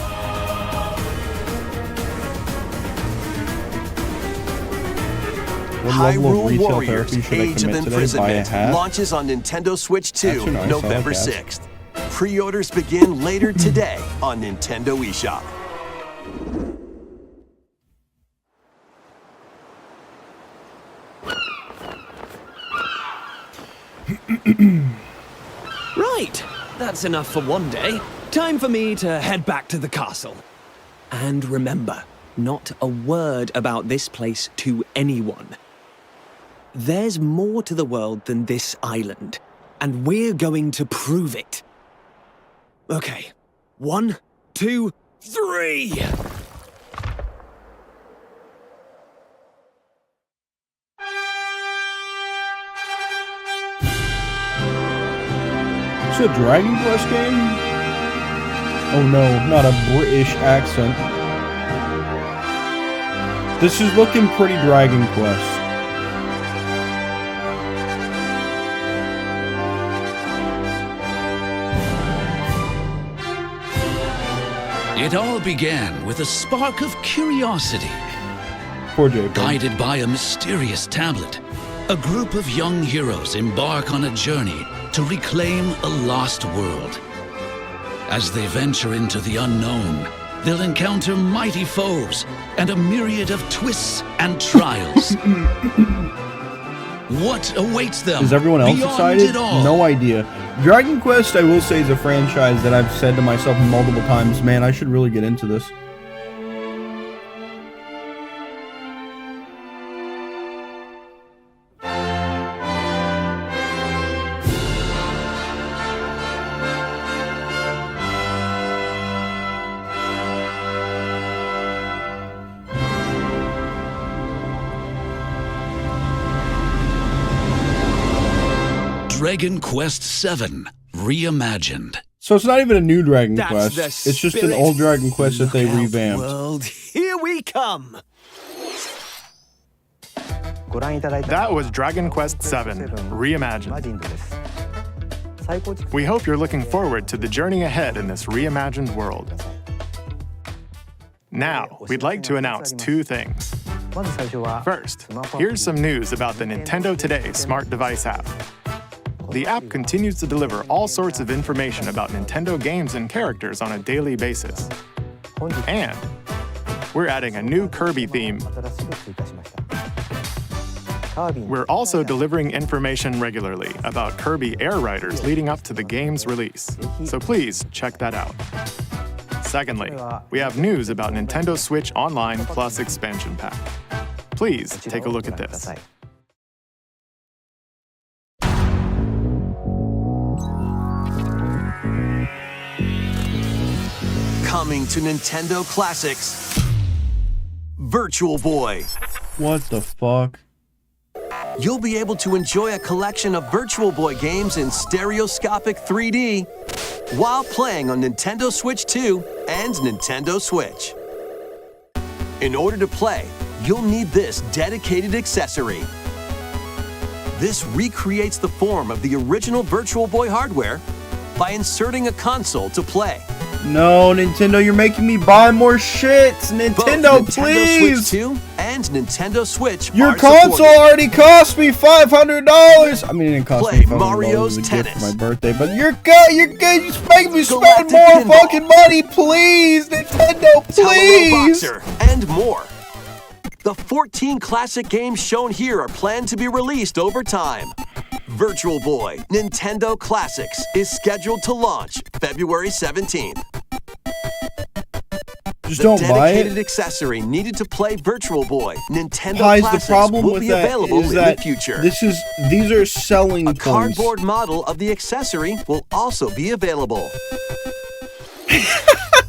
What level of Hyrule retail Warriors: therapy should I Age of commit today? Buy a Imprisonment hat? launches on Nintendo Switch 2 Hats are nice, I November like hats. 6th. Pre-orders begin later today on Nintendo eShop. Right, that's enough for one day. Time for me to head back to the castle. And remember, not a word about this place to anyone. There's more to the world than this island, and we're going to prove it. Okay, 1, 2, 3! So a Dragon Quest game? Oh no, not a British accent. This is looking pretty Dragon Quest. It all began with a spark of curiosity. Poor Jacob. Guided by a mysterious tablet, a group of young heroes embark on a journey to reclaim a lost world. As they venture into the unknown, they'll encounter mighty foes and a myriad of twists and trials. What awaits them? Is everyone else beyond excited? it all? No idea. Dragon Quest, I will say, is a franchise that I've said to myself multiple times, man, I should really get into this. Dragon Quest VII Reimagined. So it's not even a new Dragon That's Quest. the It's just an spirit. old Dragon Quest that they Look out, revamped. world. Here we come. That was Dragon Quest VII Reimagined. We hope you're looking forward to the journey ahead in this reimagined world. Now, we'd like to announce two things. First, here's some news about the Nintendo Today smart device app. The app continues to deliver all sorts of information about Nintendo games and characters on a daily basis. And we're adding a new Kirby theme. We're also delivering information regularly about Kirby Air Riders leading up to the game's release, so please check that out. Secondly, we have news about Nintendo Switch Online Plus Expansion Pack. Please take a look at this. Coming to Nintendo Classics, Virtual Boy. What the fuck? You'll be able to enjoy a collection of Virtual Boy games in stereoscopic 3D while playing on Nintendo Switch 2 and Nintendo Switch. In order to play, you'll need this dedicated accessory. This recreates the form of the original Virtual Boy hardware by inserting a console to play. No, Nintendo, you're making me buy more shit. Nintendo, Both Nintendo please. Switch 2 and Nintendo Switch Your are console supported. already cost me $500. I mean, it didn't cost Play me $500 Mario's as a gift for Tennis. my birthday, but you're good. You're making me spend Galactic more Pinball. fucking money, please, Nintendo, Teleroll please. Boxer, and more. The 14 classic games shown here are planned to be released over time. Virtual Boy Nintendo Classics is scheduled to launch February 17th. Just The don't buy dedicated it. accessory needed to play Virtual Boy Nintendo Pies, Classics the problem will with be that available is in that the future. these are selling A points. cardboard model of the accessory will also be available.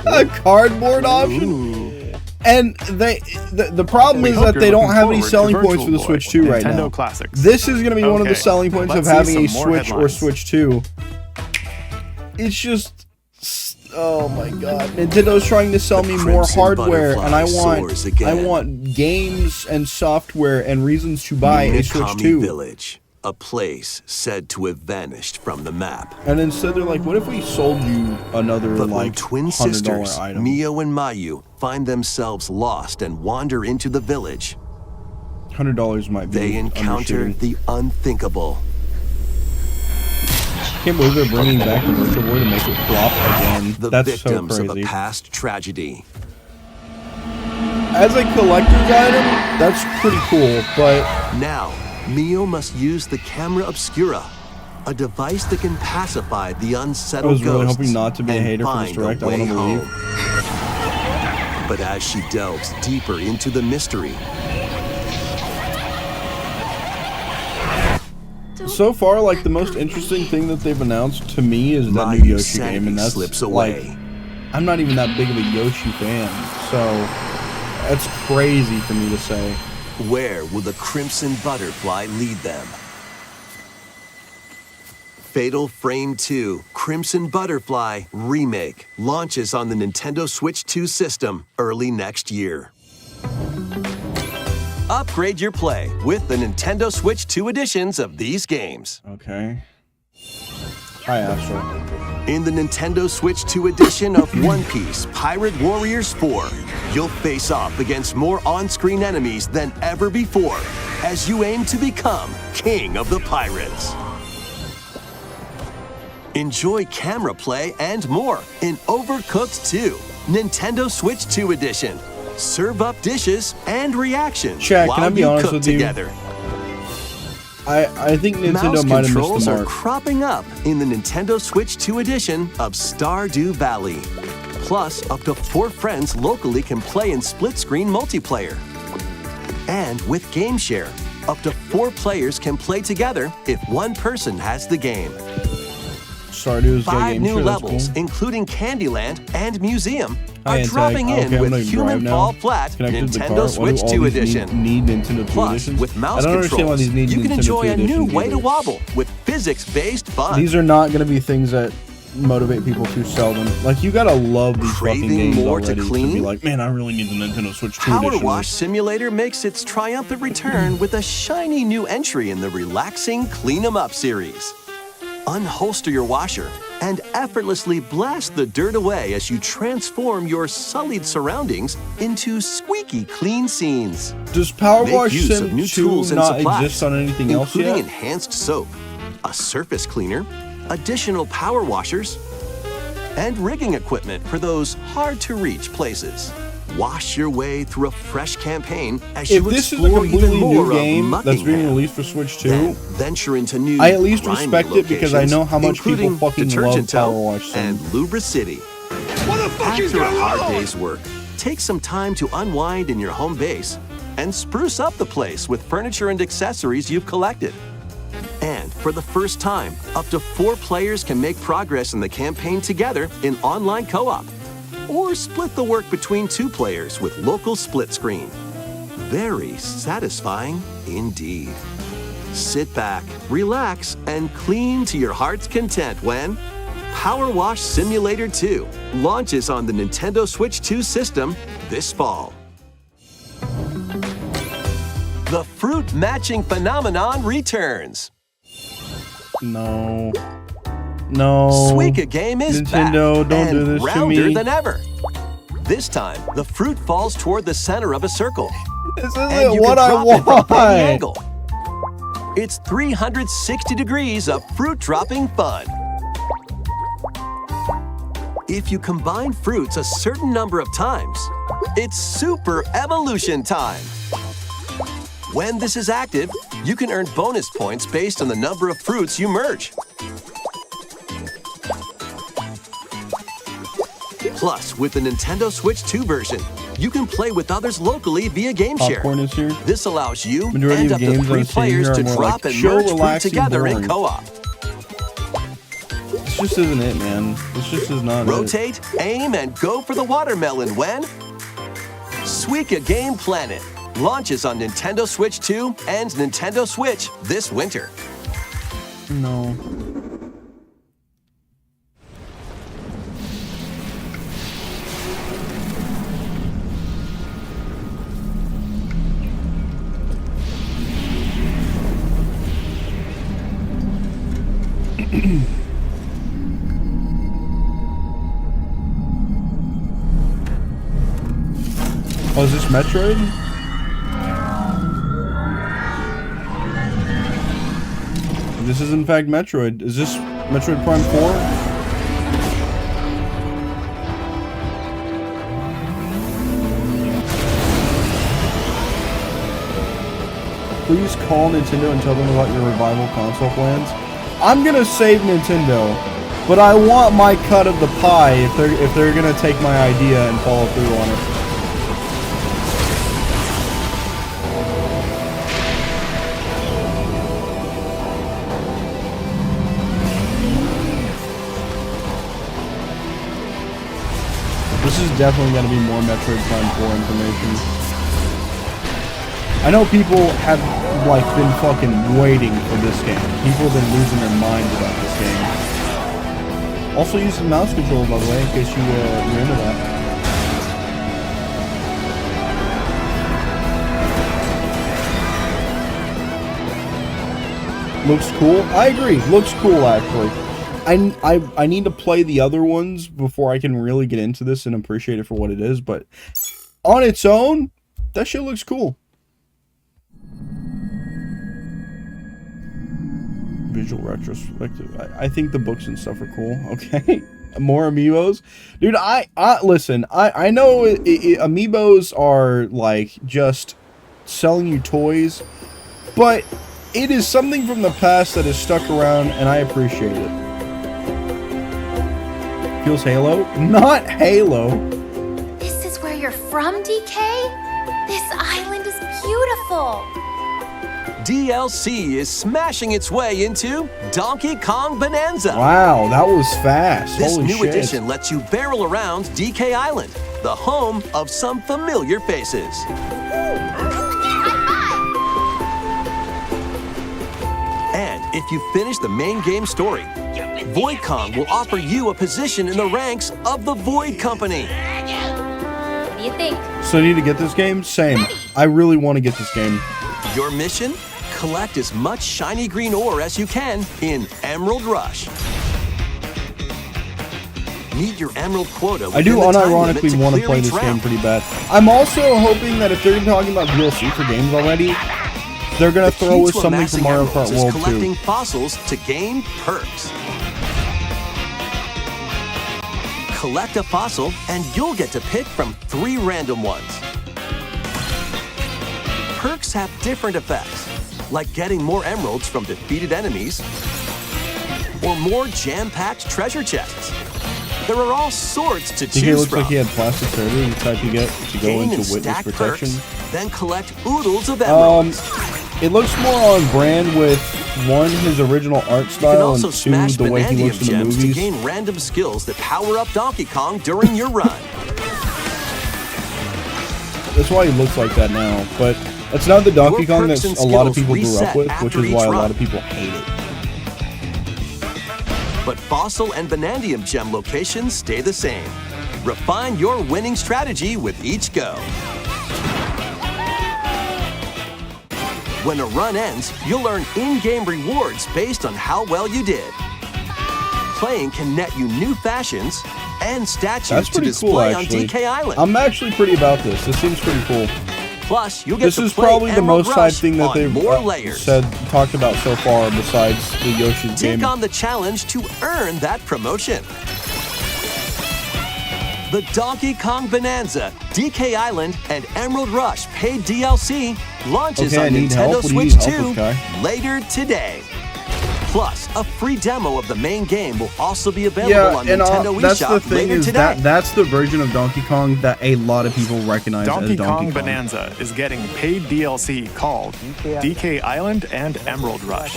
A cardboard option. And the problem We is hope that you're they don't looking have any forward to selling points Virtual for the Boy Switch 2 right Nintendo now. Classics. This is going to be one of the Okay, selling points of let's see having a some more Switch or headlines. Switch 2. It's just, oh my god, Nintendo's trying to sell me more Crimson hardware, and Butterfly soars again. I want games and software and reasons to buy a Switch Minakami 2. Village, a place said to have vanished from the map. And instead they're like, what if we sold you another But when like twin $100 sisters, item? Mio and Mayu, find themselves lost and wander into the village, $100 might be they encounter undershooting. the unthinkable. I can't believe they're bringing back the Virtual Boy to make it flop again. The That's so victims of crazy. a past tragedy. As a collector's item, that's pretty cool, but Now, Mio must use the camera obscura, a device that can pacify the I unsettled was really ghosts hoping not to be a and hater for this find a direct. I want way to believe. home. But as she delves deeper into the mystery, So far, like, the most interesting thing that they've announced to me is that Mayu new Yoshi sanity game, and that's slips like, away. I'm not even that big of a Yoshi fan, so that's crazy for me to say. Where will the Crimson Butterfly lead them? Fatal Frame 2 Crimson Butterfly Remake launches on the Nintendo Switch 2 system early next year. Upgrade your play with the Nintendo Switch 2 editions of these games. Okay. Hi, Astro. In the Nintendo Switch 2 edition of One Piece Pirate Warriors 4, you'll face off against more on-screen enemies than ever before as you aim to become King of the Pirates. Enjoy camera play and more in Overcooked 2, Nintendo Switch 2 edition. Serve up dishes and reactions Chat, while can I be you honest cook with you? together. I think Nintendo Mouse might have missed controls the are mark. cropping up in the Nintendo Switch 2 edition of Stardew Valley. Plus, up to 4 friends locally can play in split-screen multiplayer. And with Game Share, up to 4 players can play together if one person has the game. Stardew's got 5 game new share, that's levels, cool. including Candyland and Museum, Hi, are Antag. dropping in Okay, I'm with gonna Human drive now. Fall Flat Connected to the car. Nintendo Why do Switch all 2 these edition. need Nintendo 2 Plus, editions? with mouse I don't understand why controls, these need you can Nintendo enjoy 2 a new editions way to either. wobble with physics-based fun. These are not going to be things that motivate people to sell them. Like, you gotta love these fucking Craving games more to already to clean? be like, man, I really need the Nintendo Switch 2 Power edition. Wash Simulator makes its triumphant return with a shiny new entry in the relaxing Clean 'em Up series. Unholster your washer and effortlessly blast the dirt away as you transform your sullied surroundings into squeaky clean scenes. Does Power Make Wash use of Sim new 2 tools and not supplies, exist on anything else including yet? enhanced soap, a surface cleaner, additional power washers, and rigging equipment for those hard-to-reach places. Wash your way through a fresh campaign as If you this is a explore even completely more new of game that's being Muckingham. released for Switch 2, Then venture into new I at least grimy respect it because I know how much people locations, fucking including love Detergent Town Power Wash Sim. and Lubra City. What the fuck is After a going hard on? day's work, take some time to unwind in your home base and spruce up the place with furniture and accessories you've collected. And for the first time, up to 4 players can make progress in the campaign together in online co-op. Or split the work between 2 players with local split screen. Very satisfying indeed. Sit back, relax, and clean to your heart's content when Power Wash Simulator 2 launches on the Nintendo Switch 2 system this fall. The fruit matching phenomenon returns. No. No. Suika game is Nintendo, back don't and do this to rounder me. than ever. This time, the fruit falls toward the center of a circle. This and isn't you what can I drop it from any want. angle. It's 360 degrees of fruit dropping fun. If you combine fruits a certain number of times, it's super evolution time. When this is active, you can earn bonus points based on the number of fruits you merge. Plus, with the Nintendo Switch 2 version, you can play with others locally via Game Share. Popcorn is here. This allows you Majority and of up to games 3 I've seen players here are to more drop like and chill, merge fruit relaxing, together in boring. co-op. This just isn't it, man. This just is not it. Rotate, aim, and go for the watermelon when Suika Game Planet launches on Nintendo Switch 2 and Nintendo Switch this winter. No. Oh, is this Metroid? This is in fact Metroid. Is this Metroid Prime 4? Please call Nintendo and tell them about your revival console plans. I'm gonna save Nintendo, but I want my cut of the pie if they're gonna take my idea and follow through on it. This is definitely going to be more Metroid Prime 4 information. I know people have like been fucking waiting for this game. People have been losing their minds about this game. Also use the mouse control, by the way, in case you're into that. Looks cool. I agree. Looks cool, actually. I need to play the other ones before I can really get into this and appreciate it for what it is, but on its own, that shit looks cool. Visual retrospective. I think the books and stuff are cool. Okay. More amiibos. Dude, listen, I know amiibos are like just selling you toys, but it is something from the past that has stuck around, and I appreciate it. Feels Halo? Not Halo. This is where you're from, DK? This island is beautiful. DLC is smashing its way into Donkey Kong Bonanza. Wow, that was fast. This Holy new shit. edition lets you barrel around DK Island, the home of some familiar faces. And if you finish the main game story, Void Kong will offer you a position in the ranks of the Void Company. What do you think? So I need to get this game? Same. I really want to get this game. Your mission? Collect as much shiny green ore as you can in Emerald Rush. Meet your emerald quota. I do within the time limit unironically want to clear play each this game round. pretty bad. I'm also hoping that if they're talking about DLC for games already, they're going to throw Key us to something from amassing Mario emeralds Kart is World collecting 2. fossils to gain perks. Collect a fossil and you'll get to pick from 3 random ones. Perks have different effects, like getting more emeralds from defeated enemies or more jam-packed treasure chests. There are all sorts to DK choose looks from. like he had plastic surgery, the type you get to go Gain into and witness stack protection. perks, then collect oodles of emeralds. It looks more on brand with, 1, his original art You can style, also and 2, smash the way he Bonandium looks in the gems to movies. gain random skills that power up Donkey Kong during your run. That's why he looks like that now, but that's not the Donkey Your Kong perks that and a lot of skills people grew up reset with, after which is each why a run. lot of people hate it. But Fossil and Bonandium gem locations stay the same. Refine your winning strategy with each go. When a run ends, you'll earn in-game rewards based on how well you did. Playing can net you new fashions and statues That's to pretty display cool, on actually. DK Island. I'm actually pretty about this. This seems pretty cool. Plus, you'll get This to is play probably the Emerald most hyped Rush thing that on they've more layers. talked about so far, besides the Yoshi's Take game. on the challenge to earn that promotion. The Donkey Kong Bonanza, DK Island, and Emerald Rush paid DLC launches Okay, I on need Nintendo help. What do you Switch need help 2 with, Kai? later today. Plus, a free demo of the main game will also be available Yeah, on and Nintendo that's the eShop thing later is today. that's the version of Donkey Kong that a lot of people recognize Donkey as Donkey Kong Kong. Bonanza is getting paid DLC called DK Island and Emerald Rush.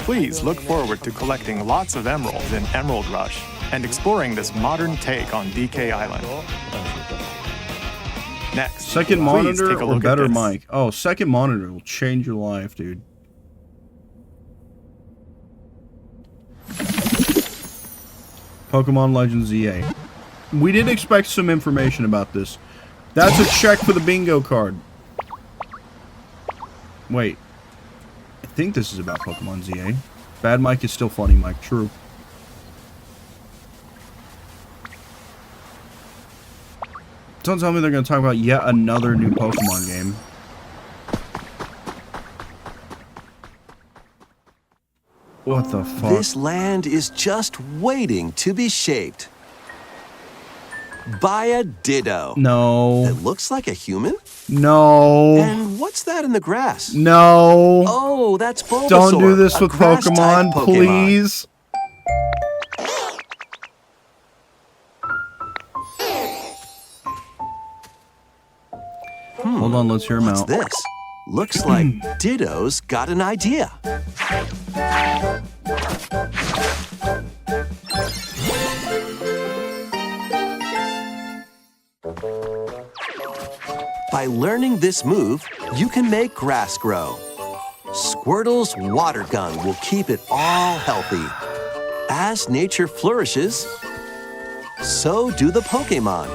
Please look forward to collecting lots of emeralds in Emerald Rush and exploring this modern take on DK Island. Next, Second please monitor take a or look better at this. mic? Oh, second monitor will change your life, dude. Pokemon Legends EA. We did expect some information about this. That's a check for the bingo card. Wait. I think this is about Pokemon ZA. Bad Mike is still funny, Mike. True. Don't tell me they're going to talk about yet another new Pokemon game. What the fuck? This land is just waiting to be shaped by a Ditto. No. It looks like a human. No. And what's that in the grass? No. Oh, that's Bulbasaur. Don't do this a with grass-type Pokemon, please. Hold on, let's hear him What's out. this? Looks like Ditto's got an idea. By learning this move, you can make grass grow. Squirtle's water gun will keep it all healthy. As nature flourishes, so do the Pokémon.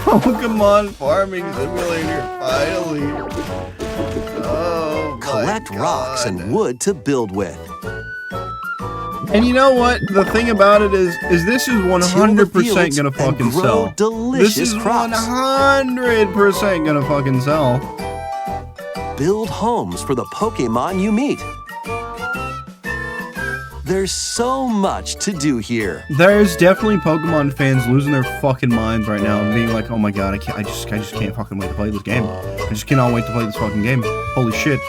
Pokemon Farming Simulator, finally. Oh, collect rocks and wood to build with. And you know what? The thing about it is this is 100% gonna fucking sell. This is 100% gonna fucking sell. Build homes for the Pokémon you meet. There's so much to do here. There's definitely Pokemon fans losing their fucking minds right now and being like, oh my god, I just can't fucking wait to play this game. I just cannot wait to play this fucking game. Holy shit.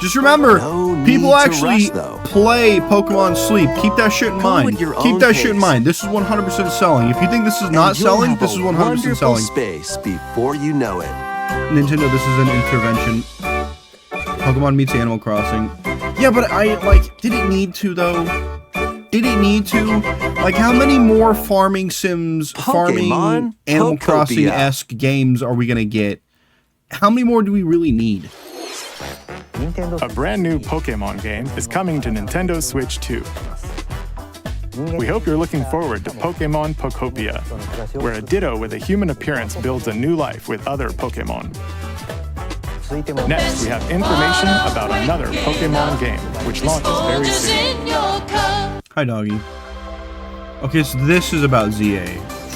Just remember, people actually play Pokemon Sleep. Keep that shit in mind. Keep that shit in mind. This is 100% selling. If you think this is not selling, this is 100% selling. Space before you know it. Nintendo, this is an intervention. Pokemon meets Animal Crossing. Yeah, but did it need to, though? Did it need to? Like, how many more farming sims, farming Animal Crossing-esque games are we gonna get? How many more do we really need? A brand new Pokémon game is coming to Nintendo Switch 2. We hope you're looking forward to Pokémon Pokopia, where a Ditto with a human appearance builds a new life with other Pokémon. Next, we have information about another Pokémon game, which launches very soon. Hi, doggy. Okay, so this is about ZA.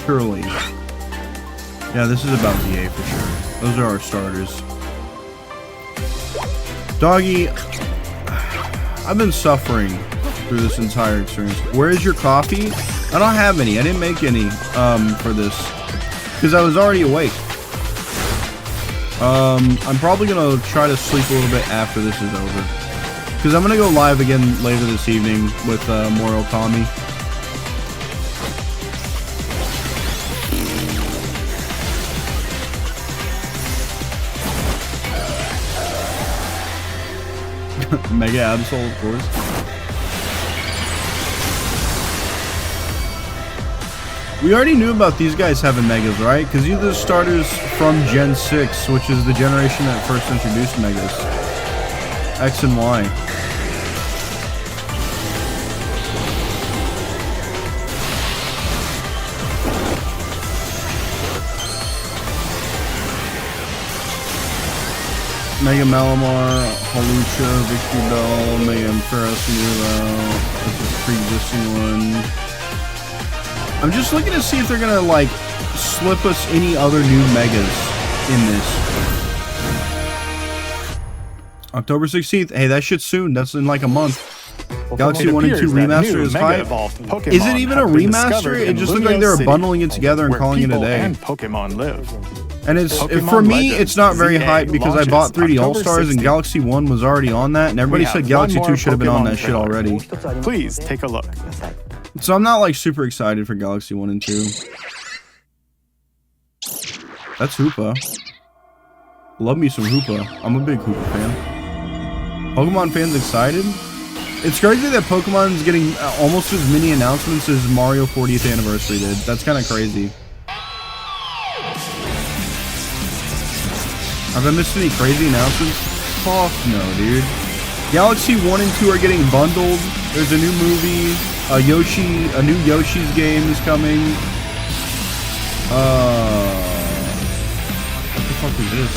Surely. Yeah, this is about ZA for sure. Those are our starters. Doggy, I've been suffering through this entire experience. Where is your coffee? I don't have any. I didn't make any for this because I was already awake. I'm probably gonna try to sleep a little bit after this is over because I'm gonna go live again later this evening with Mortal Tommy. Mega Absol, of course. We already knew about these guys having Megas, right? Because these are the starters from Gen 6, which is the generation that first introduced Megas. X and Y. Mega Malamar, Halucha, Victory Bell, Mega Empress, this is a pre-existing one. I'm just looking to see if they're gonna like slip us any other new Megas in this. October 16th. Hey, that shit's soon. That's in like a month. Galaxy 1 and 2 remaster is hype. Is it even a remaster? It just looked like they were bundling it together and calling it a day. And Pokemon live. And it's for me, it's not very hype because I bought 3D All-Stars and Galaxy 1 was already on that, and everybody said Galaxy 2 should have been on that shit already. Please take a look. So I'm not like super excited for Galaxy 1 and 2. That's Hoopa. Love me some Hoopa. I'm a big Hoopa fan. Pokemon fans excited? It's crazy that Pokemon's getting almost as many announcements as Mario 40th Anniversary did. That's kind of crazy. Have I missed any crazy announcements? Fuck no, dude. Galaxy 1 and 2 are getting bundled. There's a new movie. A new Yoshi's game is coming. What the fuck is this?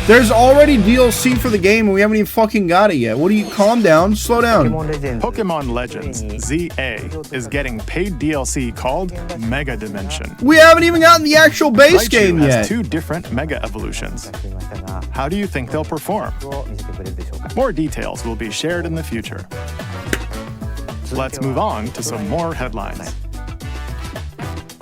There's already DLC for the game and we haven't even fucking got it yet. What do you... Calm down. Slow down. Pokemon Legends, ZA, is getting paid DLC called Mega Dimension. We haven't even gotten the actual base game yet. Has 2 different Mega Evolutions. How do you think they'll perform? More details will be shared in the future. Let's move on to some more headlines.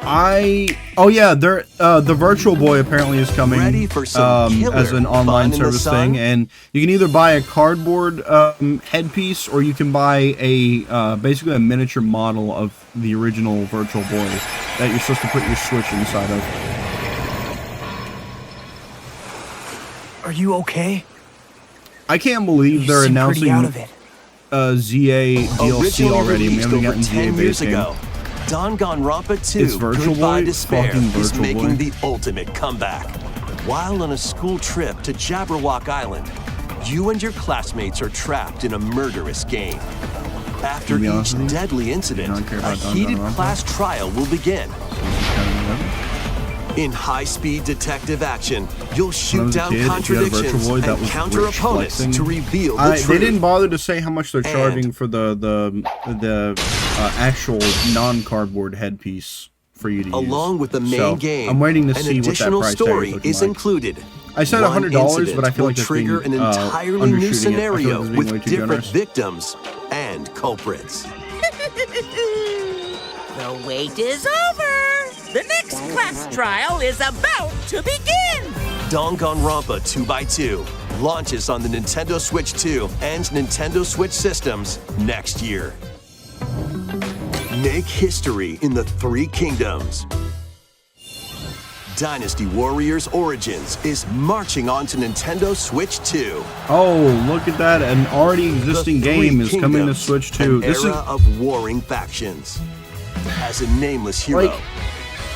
Oh yeah, the Virtual Boy apparently is coming as an online service thing, and you can either buy a cardboard headpiece or you can buy a basically a miniature model of the original Virtual Boy that you're supposed to put your Switch inside of. Are you okay? I can't believe they're announcing ZA DLC already, and we haven't gotten ZA base game. Danganronpa 2 It's Virtual Goodbye Boy? Despair Fucking is Virtual making Boy. the ultimate comeback. While on a school trip to Jabberwock Island, you and your classmates are trapped in a murderous game. After be each honest with you, deadly I incident, don't care a about heated Danganronpa. class trial will begin. In high-speed detective action, you'll When I shoot was a down kid, if you had a contradictions Virtual Boy, that and was counter rich opponents flexing. to reveal the truth. They didn't bother to say how much they're charging for the actual non-cardboard headpiece for you to use. Along with the main So, game, I'm waiting to an see what that additional price tag story looking is like. included. I said One $100, but I feel will like that's trigger being, an entirely new undershooting it. I feel scenario like this is being way with too different generous. victims and culprits. The wait is over! The next class trial is about to begin! Danganronpa 2x2 launches on the Nintendo Switch 2 and Nintendo Switch systems next year. Make history in the Three Kingdoms. Dynasty Warriors Origins is marching on to Nintendo Switch 2. Oh, look at that. An already existing The Three game is coming to Kingdoms, Switch 2. An This era is of warring factions. As a nameless hero, Like-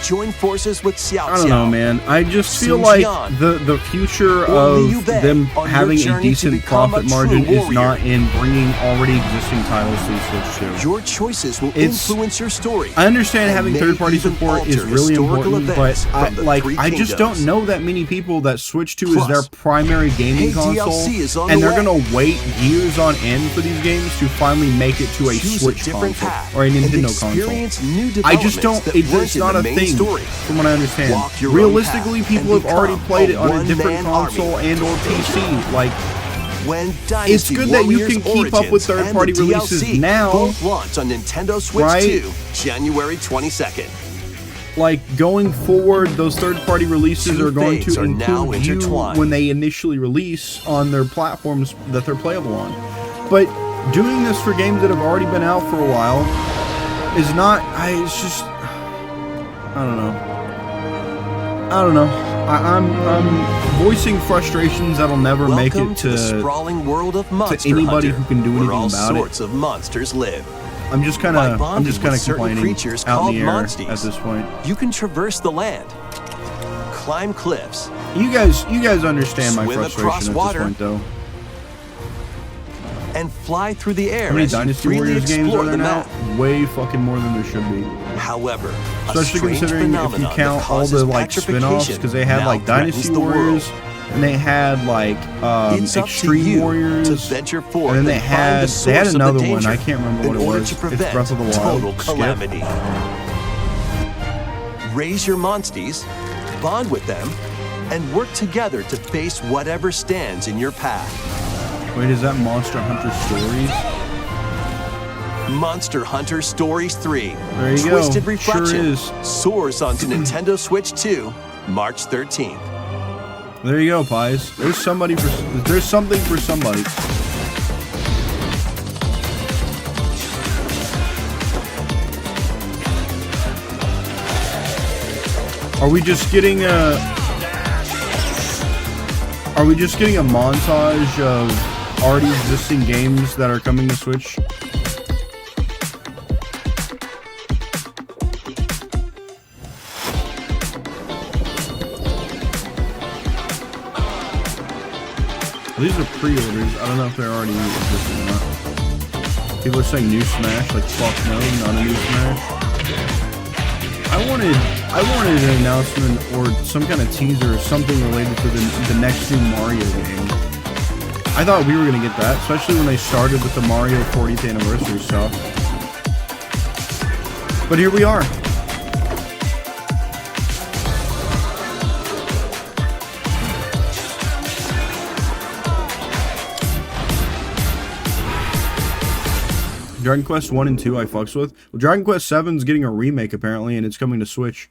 join forces with Xiao I don't know, Xiao. man. I just feel Sun like Jian, the future or Liu of Bei them on your having a journey to decent become profit a true margin is warrior. not in bringing already existing titles to the Switch 2. Your choices will It's- influence your story. I understand and having may third-party even support is alter really historical important, but events from the Three I just don't Kingdoms. know that many people that Switch 2 is Plus, their primary gaming hey, console, DLC is on and the they're way. gonna wait years on end for these games to finally make it to a Choose Switch different console path or a and Nintendo console. experience new I just don't. developments that It's weren't in not the a main thing, story. from what I understand. Walk your own Realistically, path people and have already become played it a on a different one-man console army. and/or PC. Like, When it's Dynasty good that you Warriors can keep up with Origins and third-party the releases DLC now, both launch on Nintendo Switch right? 2, January 22nd. like going forward, those third-party releases Two are going fates to are now include you intertwined. when they initially release on their platforms that they're playable on. But doing this for games that have already been out for a while is not. It's just. I don't know. I'm voicing frustrations that'll never make Welcome it to the to sprawling world of Monster anybody Hunter, who can do where anything all about it. sorts of monsters live. I'm just kind By of bonding with certain complaining creatures out in the air called at monsties, this point. You can traverse the land, climb cliffs, You guys understand my Swim frustration across at water. this point, though. and fly through the air How many as you Dynasty freely Warriors games explore are there the now? map. Way fucking more than there should be. However, a Especially strange considering if you phenomenon count that all causes the like spin-offs, petrification because they had now like Dynasty threatens the world. Warriors, and they had like It's up to Extreme you Warriors, to venture forth and then they and find had the source of the another one. danger I can't remember what in it order was. to It's prevent Breath of the Wild. total Skip. calamity. Raise your monsties, bond with them, and work together to face whatever stands in your path. Wait, is that Monster Hunter Stories? Monster Hunter Stories 3. There you go. Twisted Sure Reflection is. soars onto Nintendo Switch 2, March 13th. There you go, Pies. There's something for somebody. Are we just getting a montage of already existing games that are coming to Switch? These are pre-orders. I don't know if they're already existing or not. People are saying new Smash, like fuck no, not a new Smash. I wanted an announcement or some kind of teaser or something related to the next new Mario game. I thought we were gonna get that, especially when they started with the Mario 40th anniversary stuff. But here we are. Dragon Quest 1 and 2 I fucks with. Well, Dragon Quest 7's getting a remake apparently, and it's coming to Switch.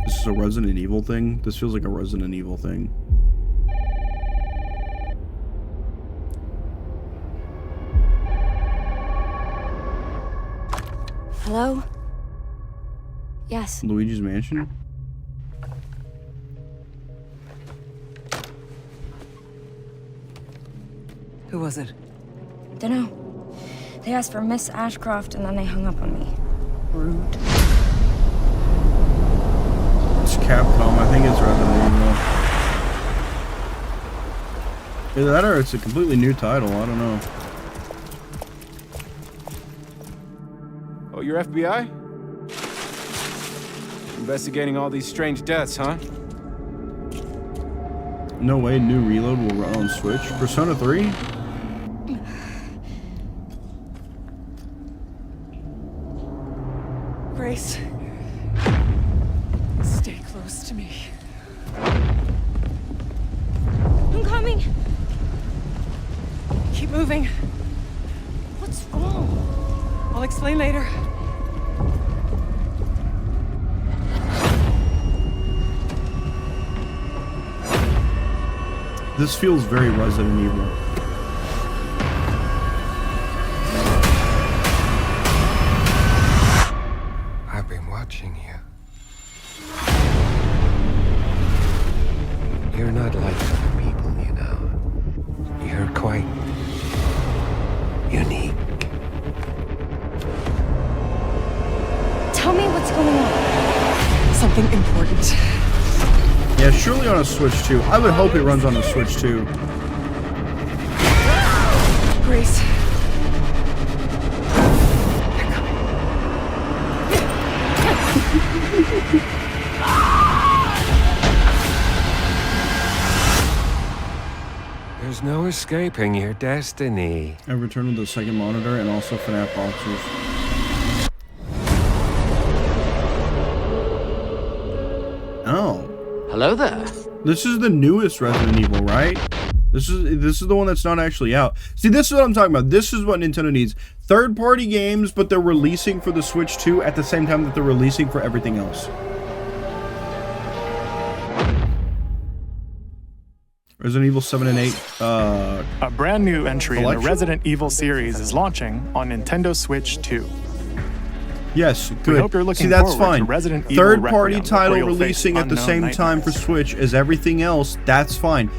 This is a Resident Evil thing? This feels like a Resident Evil thing. Hello? Yes. Luigi's Mansion? Who was it? Dunno. They asked for Miss Ashcroft and then they hung up on me. Rude. It's Capcom. I think it's Resident Evil. Either that or it's a completely new title. I don't know. Oh, you're FBI? Investigating all these strange deaths, huh? No way new Reload will run on Switch. Persona 3? Grace. Stay close to me. I'm coming. Keep moving. What's wrong? I'll explain later. This feels very Resident Evil. I've been watching you. You're not like other people, you know. You're quite unique. Tell me what's going on. Something important. Yeah, surely on a Switch 2. I would hope it runs on a Switch 2. Grace. There's no escaping your destiny. I returned with the second monitor and also FNAF boxers. Oh. Hello there. This is the newest Resident Evil, right? This is the one that's not actually out. See, this is what I'm talking about. This is what Nintendo needs. Third-party games, but they're releasing for the Switch 2 at the same time that they're releasing for everything else. Resident Evil 7 and 8. A brand new entry in collection? the Resident Evil series is launching on Nintendo Switch 2. Yes, good. We hope you're looking See, that's forward to fine. Resident Evil Third-party Requiem, title where you'll face releasing at the unknown same time for nightmares. Switch as everything else, that's fine.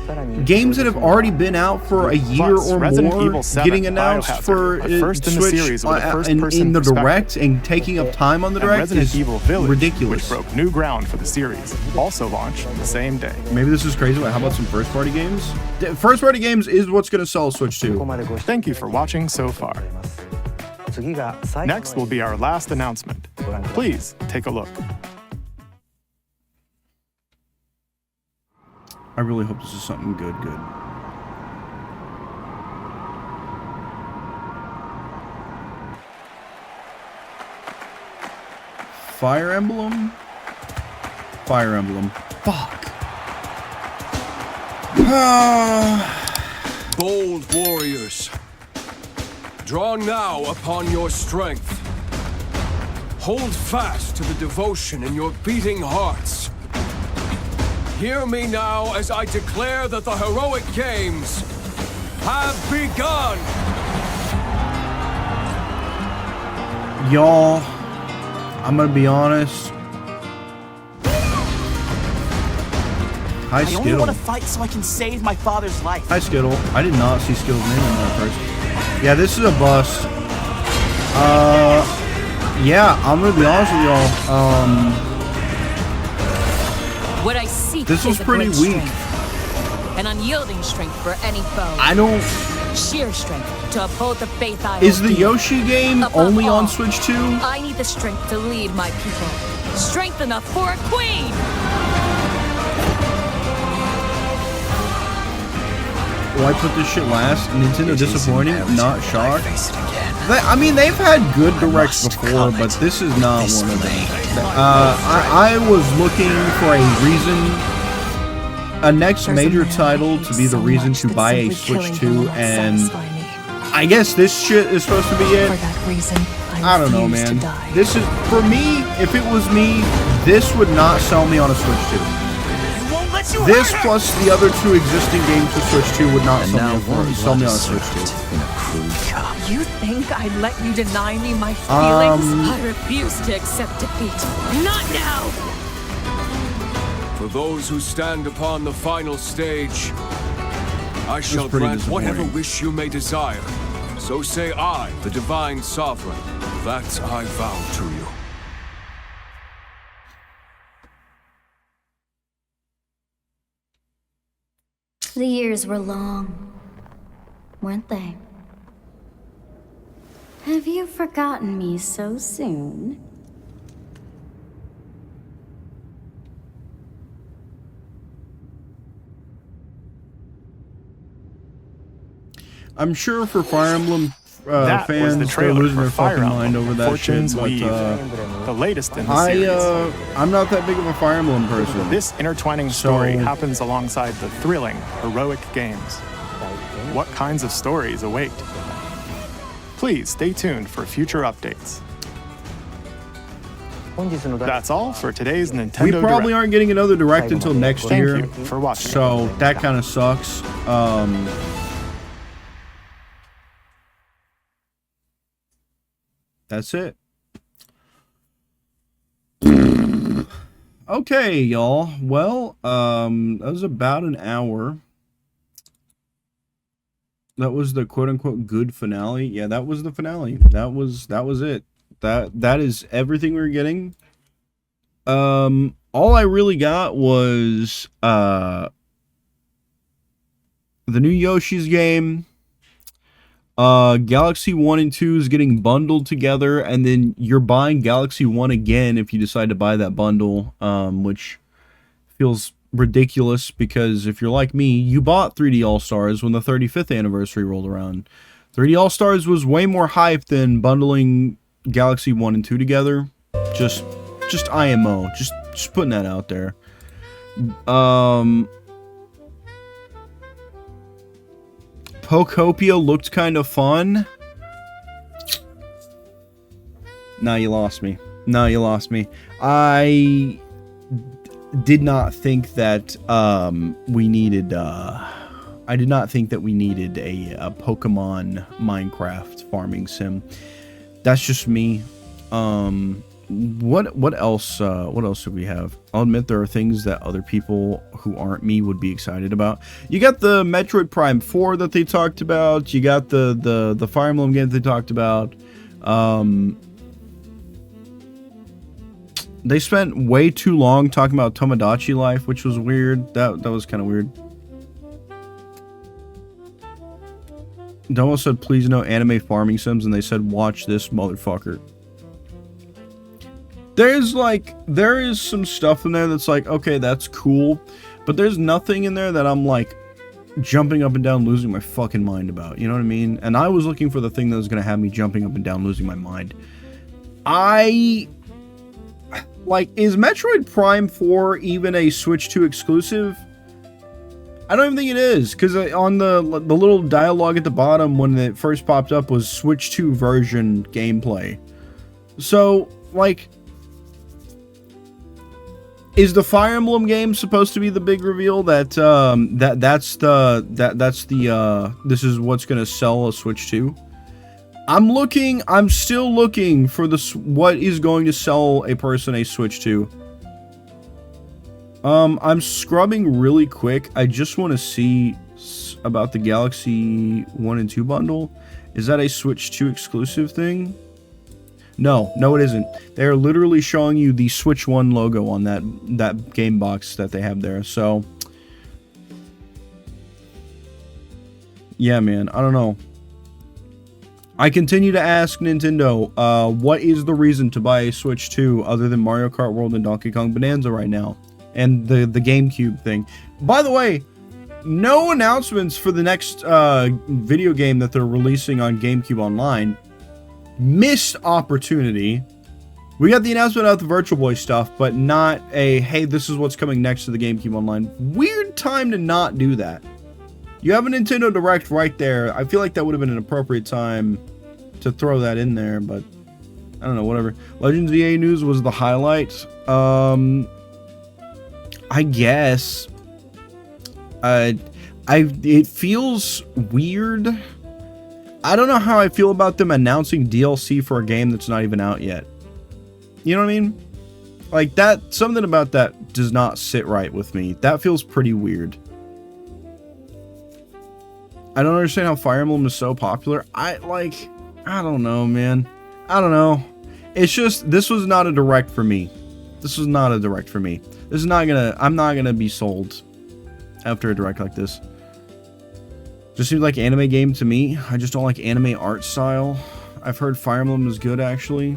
Games that have already been out for a year Plus, or Resident more Evil 7 getting announced Biohazard, for a first in the Switch series with a first-person in the perspective. Direct and taking up time on the And Direct Resident is Evil Village, ridiculous. which broke new ground for the series, also launched the same day. Maybe this is crazy, but how about some first-party games? First-party games is what's going to sell Switch 2. Thank you for watching so far. Next will be our last announcement. Please take a look. I really hope this is something good. Fire Emblem? Fire Emblem. Fuck. Bold warriors, draw now upon your strength. Hold fast to the devotion in your beating hearts. Hear me now as I declare that the heroic games have begun! Y'all, I'm gonna be honest. Hi, I only Skittle. want to fight so I can save my father's life. Hi, Skittle. I did not see Skittle's name in there first. Yeah, this is a bust. Yeah, I'm gonna be honest with y'all. What I seek This was is a pretty great weak. strength, an unyielding strength for any foe. I don't. Sheer strength to uphold the faith I Is hold the dear. Yoshi game Above only all, on Switch 2? I need the strength to lead my people. Strength enough for a queen. Why put this shit last? Nintendo disappointing, not shocked. I mean, they've had good directs before, but this is not one of them. I was looking for a reason, a next major title to be the reason to buy a Switch 2, and I guess this shit is supposed to be it. I don't know, man. This is, for me, if it was me, this would not sell me on a Switch 2. This plus the other two existing games for Switch 2 would not sell me on a Switch 2. You think I'd let you deny me my feelings? I refuse to accept defeat. Not now! For those who stand upon the final stage, I shall pretty grant whatever disappointing. wish you may desire. So say I, the Divine Sovereign, that I vow to you. The years were long, weren't they? Have you forgotten me so soon? I'm sure for Fire Emblem That was fans, the they're trailer losing for their Fire fucking Emblem, mind over that Fortune's shit. Weave, But the latest in the series. I'm not that big of a Fire Emblem person. This intertwining story So- happens alongside the thrilling, heroic games. What kinds of stories await? Please stay tuned for future updates. That's all for today's Nintendo We probably Direct. aren't getting another Direct until next Thank year. you for watching. So that kind of sucks. That's it. Okay, y'all. Well, that was about an hour. That was the quote-unquote good finale. Yeah, that was the finale. That was it. That is everything we were getting. All I really got was the new Yoshi's game. Galaxy 1 and 2 is getting bundled together, and then you're buying Galaxy 1 again if you decide to buy that bundle, which feels ridiculous because if you're like me, you bought 3D All-Stars when the 35th anniversary rolled around. 3D All-Stars was way more hype than bundling Galaxy 1 and 2 together. Just IMO. Just putting that out there. Pokopia looked kind of fun. Nah, you lost me. I did not think that we needed I did not think that we needed a Pokemon Minecraft farming sim. That's just me. What else do we have? I'll admit there are things that other people who aren't me would be excited about. You got the Metroid Prime 4 that they talked about. You got the Fire Emblem game they talked about. They spent way too long talking about Tomodachi Life, which was weird. That was kind of weird. Domo said, please no anime farming sims, and they said, watch this motherfucker. There is some stuff in there that's like, okay, that's cool, but there's nothing in there that I'm like jumping up and down, losing my fucking mind about. You know what I mean? And I was looking for the thing that was going to have me jumping up and down, losing my mind. Is Metroid Prime 4 even a Switch 2 exclusive? I don't even think it is, because on the little dialogue at the bottom when it first popped up was Switch 2 version gameplay. So, like, is the Fire Emblem game supposed to be the big reveal that this is what's going to sell a Switch 2? I'm still looking for what is going to sell a person a Switch 2. I'm scrubbing really quick. I just want to see about the Galaxy 1 and 2 bundle. Is that a Switch 2 exclusive thing? No, it isn't. They're literally showing you the Switch 1 logo on that game box that they have there. So, yeah, man, I don't know. I continue to ask Nintendo, what is the reason to buy a Switch 2 other than Mario Kart World and Donkey Kong Bonanza right now? And the GameCube thing. By the way, no announcements for the next video game that they're releasing on GameCube Online. Missed opportunity. We got the announcement about the Virtual Boy stuff, but not a, hey, this is what's coming next to the GameCube Online. Weird time to not do that. You have a Nintendo Direct right there. I feel like that would have been an appropriate time to throw that in there, but I don't know, whatever. Legends EA News was the highlight. I guess. It feels weird. I don't know how I feel about them announcing DLC for a game that's not even out yet. You know what I mean? Like that, something about that does not sit right with me. That feels pretty weird. I don't understand how Fire Emblem is so popular. I don't know, man. I don't know. It's just, this was not a direct for me. This was not a direct for me. This is not gonna, I'm not gonna be sold after a direct like this. Just seems like anime game to me. I just don't like anime art style. I've heard Fire Emblem is good, actually.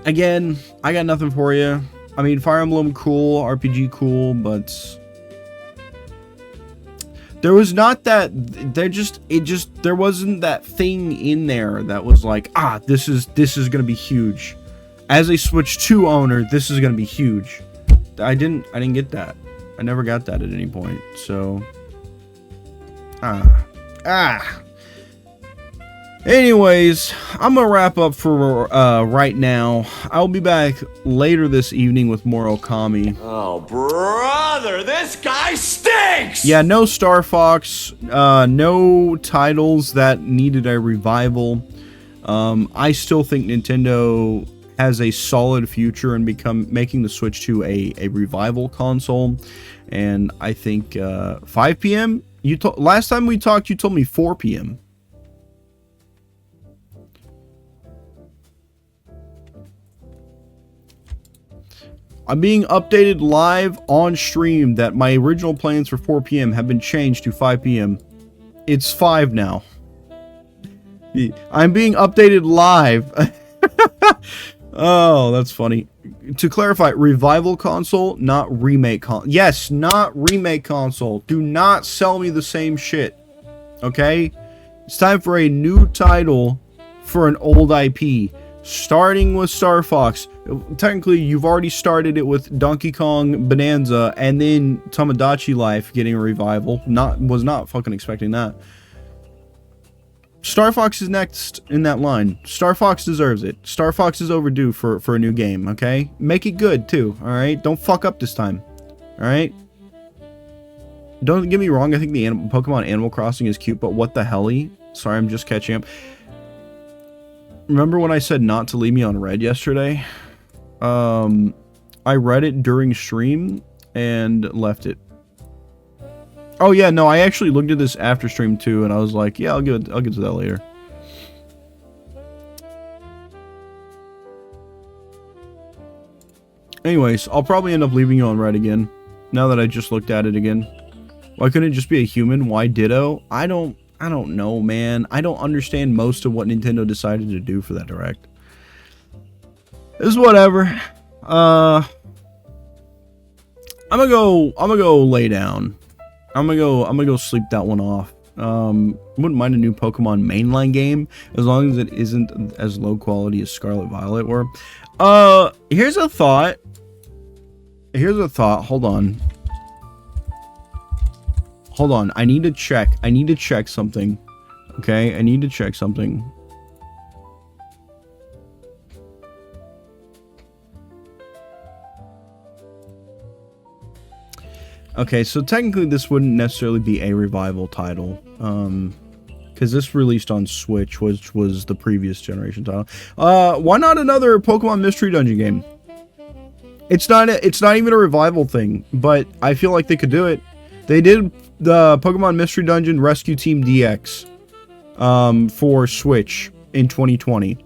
Again, I got nothing for you. I mean, Fire Emblem, cool. RPG, cool, but there was not that, there wasn't that thing in there that was like, ah, this is gonna be huge. As a Switch 2 owner, this is gonna be huge. I didn't get that. I never got that at any point, so anyways, I'm gonna wrap up for right now. I'll be back later this evening with more Okami. Oh, brother, this guy stinks! Yeah, no Star Fox, no titles that needed a revival. I still think Nintendo has a solid future in making the Switch 2 a revival console, and I think 5 p.m. Last time we talked, you told me 4 p.m. I'm being updated live on stream that my original plans for 4 p.m. have been changed to 5 p.m. It's 5 now. I'm being updated live. Oh, that's funny. To clarify, revival console, not remake console. Yes, not remake console. Do not sell me the same shit. Okay? It's time for a new title for an old IP. Starting with Star Fox. Technically, you've already started it with Donkey Kong Bonanza and then Tomodachi Life getting a revival. Was not fucking expecting that. Star Fox is next in that line. Star Fox deserves it. Star Fox is overdue for a new game, okay? Make it good, too, alright? Don't fuck up this time, alright? Don't get me wrong, I think the Pokemon Animal Crossing is cute, but what the helly? Sorry, I'm just catching up. Remember when I said not to leave me on red yesterday? I read it during stream and left it. Oh yeah, no, I actually looked at this after stream too, and I was like, yeah, I'll get to that later. Anyways, I'll probably end up leaving you on red again, now that I just looked at it again. Why couldn't it just be a human? Why Ditto? I don't know, man. I don't understand most of what Nintendo decided to do for that Direct. It's whatever. I'm gonna go lay down. I'm gonna go sleep that one off. Wouldn't mind a new Pokemon mainline game as long as it isn't as low quality as Scarlet Violet were. Here's a thought. Hold on. I need to check something. Okay, I need to check something. Okay, so technically this wouldn't necessarily be a revival title, because this released on Switch, which was the previous generation title. Why not another Pokemon Mystery Dungeon game? It's not even a revival thing, but I feel like they could do it. They did the Pokemon Mystery Dungeon Rescue Team DX for Switch in 2020.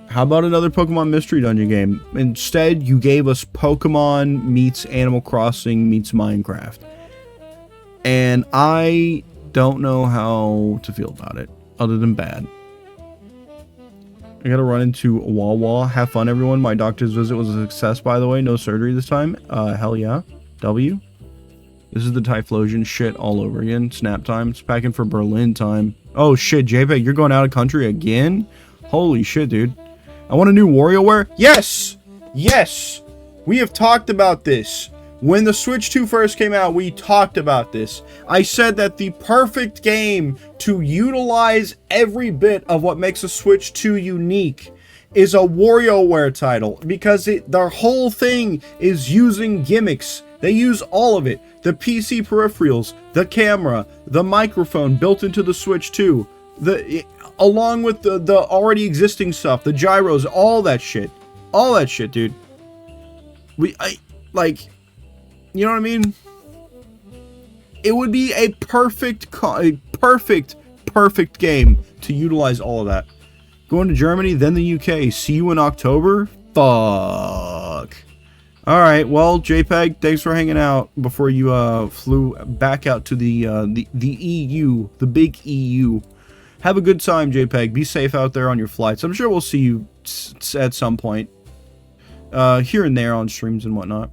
How about another Pokemon Mystery Dungeon game? Instead, you gave us Pokemon meets Animal Crossing meets Minecraft. And I don't know how to feel about it, other than bad. I gotta run into Wawa. Have fun, everyone. My doctor's visit was a success, by the way. No surgery this time. Hell yeah. W. This is the Typhlosion shit all over again. Snap time. It's packing for Berlin time. Oh shit, JPEG, you're going out of country again? Holy shit, dude. I want a new WarioWare. Yes! Yes! We have talked about this. When the Switch 2 first came out, we talked about this. I said that the perfect game to utilize every bit of what makes a Switch 2 unique is a WarioWare title, because their whole thing is using gimmicks They use all of it. The PC peripherals, the camera, the microphone built into the Switch 2, along with the already existing stuff, the gyros, all that shit. All that shit, dude. Like, you know what I mean? It would be a perfect game to utilize all of that. Going to Germany, then the UK. See you in October? Fuck. Alright, well, JPEG, thanks for hanging out before you flew back out to the EU, the big EU. Have a good time, JPEG. Be safe out there on your flights. I'm sure we'll see you at some point. Here and there on streams and whatnot.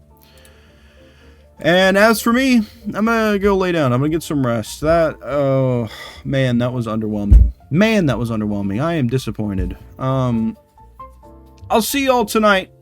And as for me, I'm gonna go lay down. I'm gonna get some rest. Oh, man, that was underwhelming. Man, that was underwhelming. I am disappointed. I'll see y'all tonight.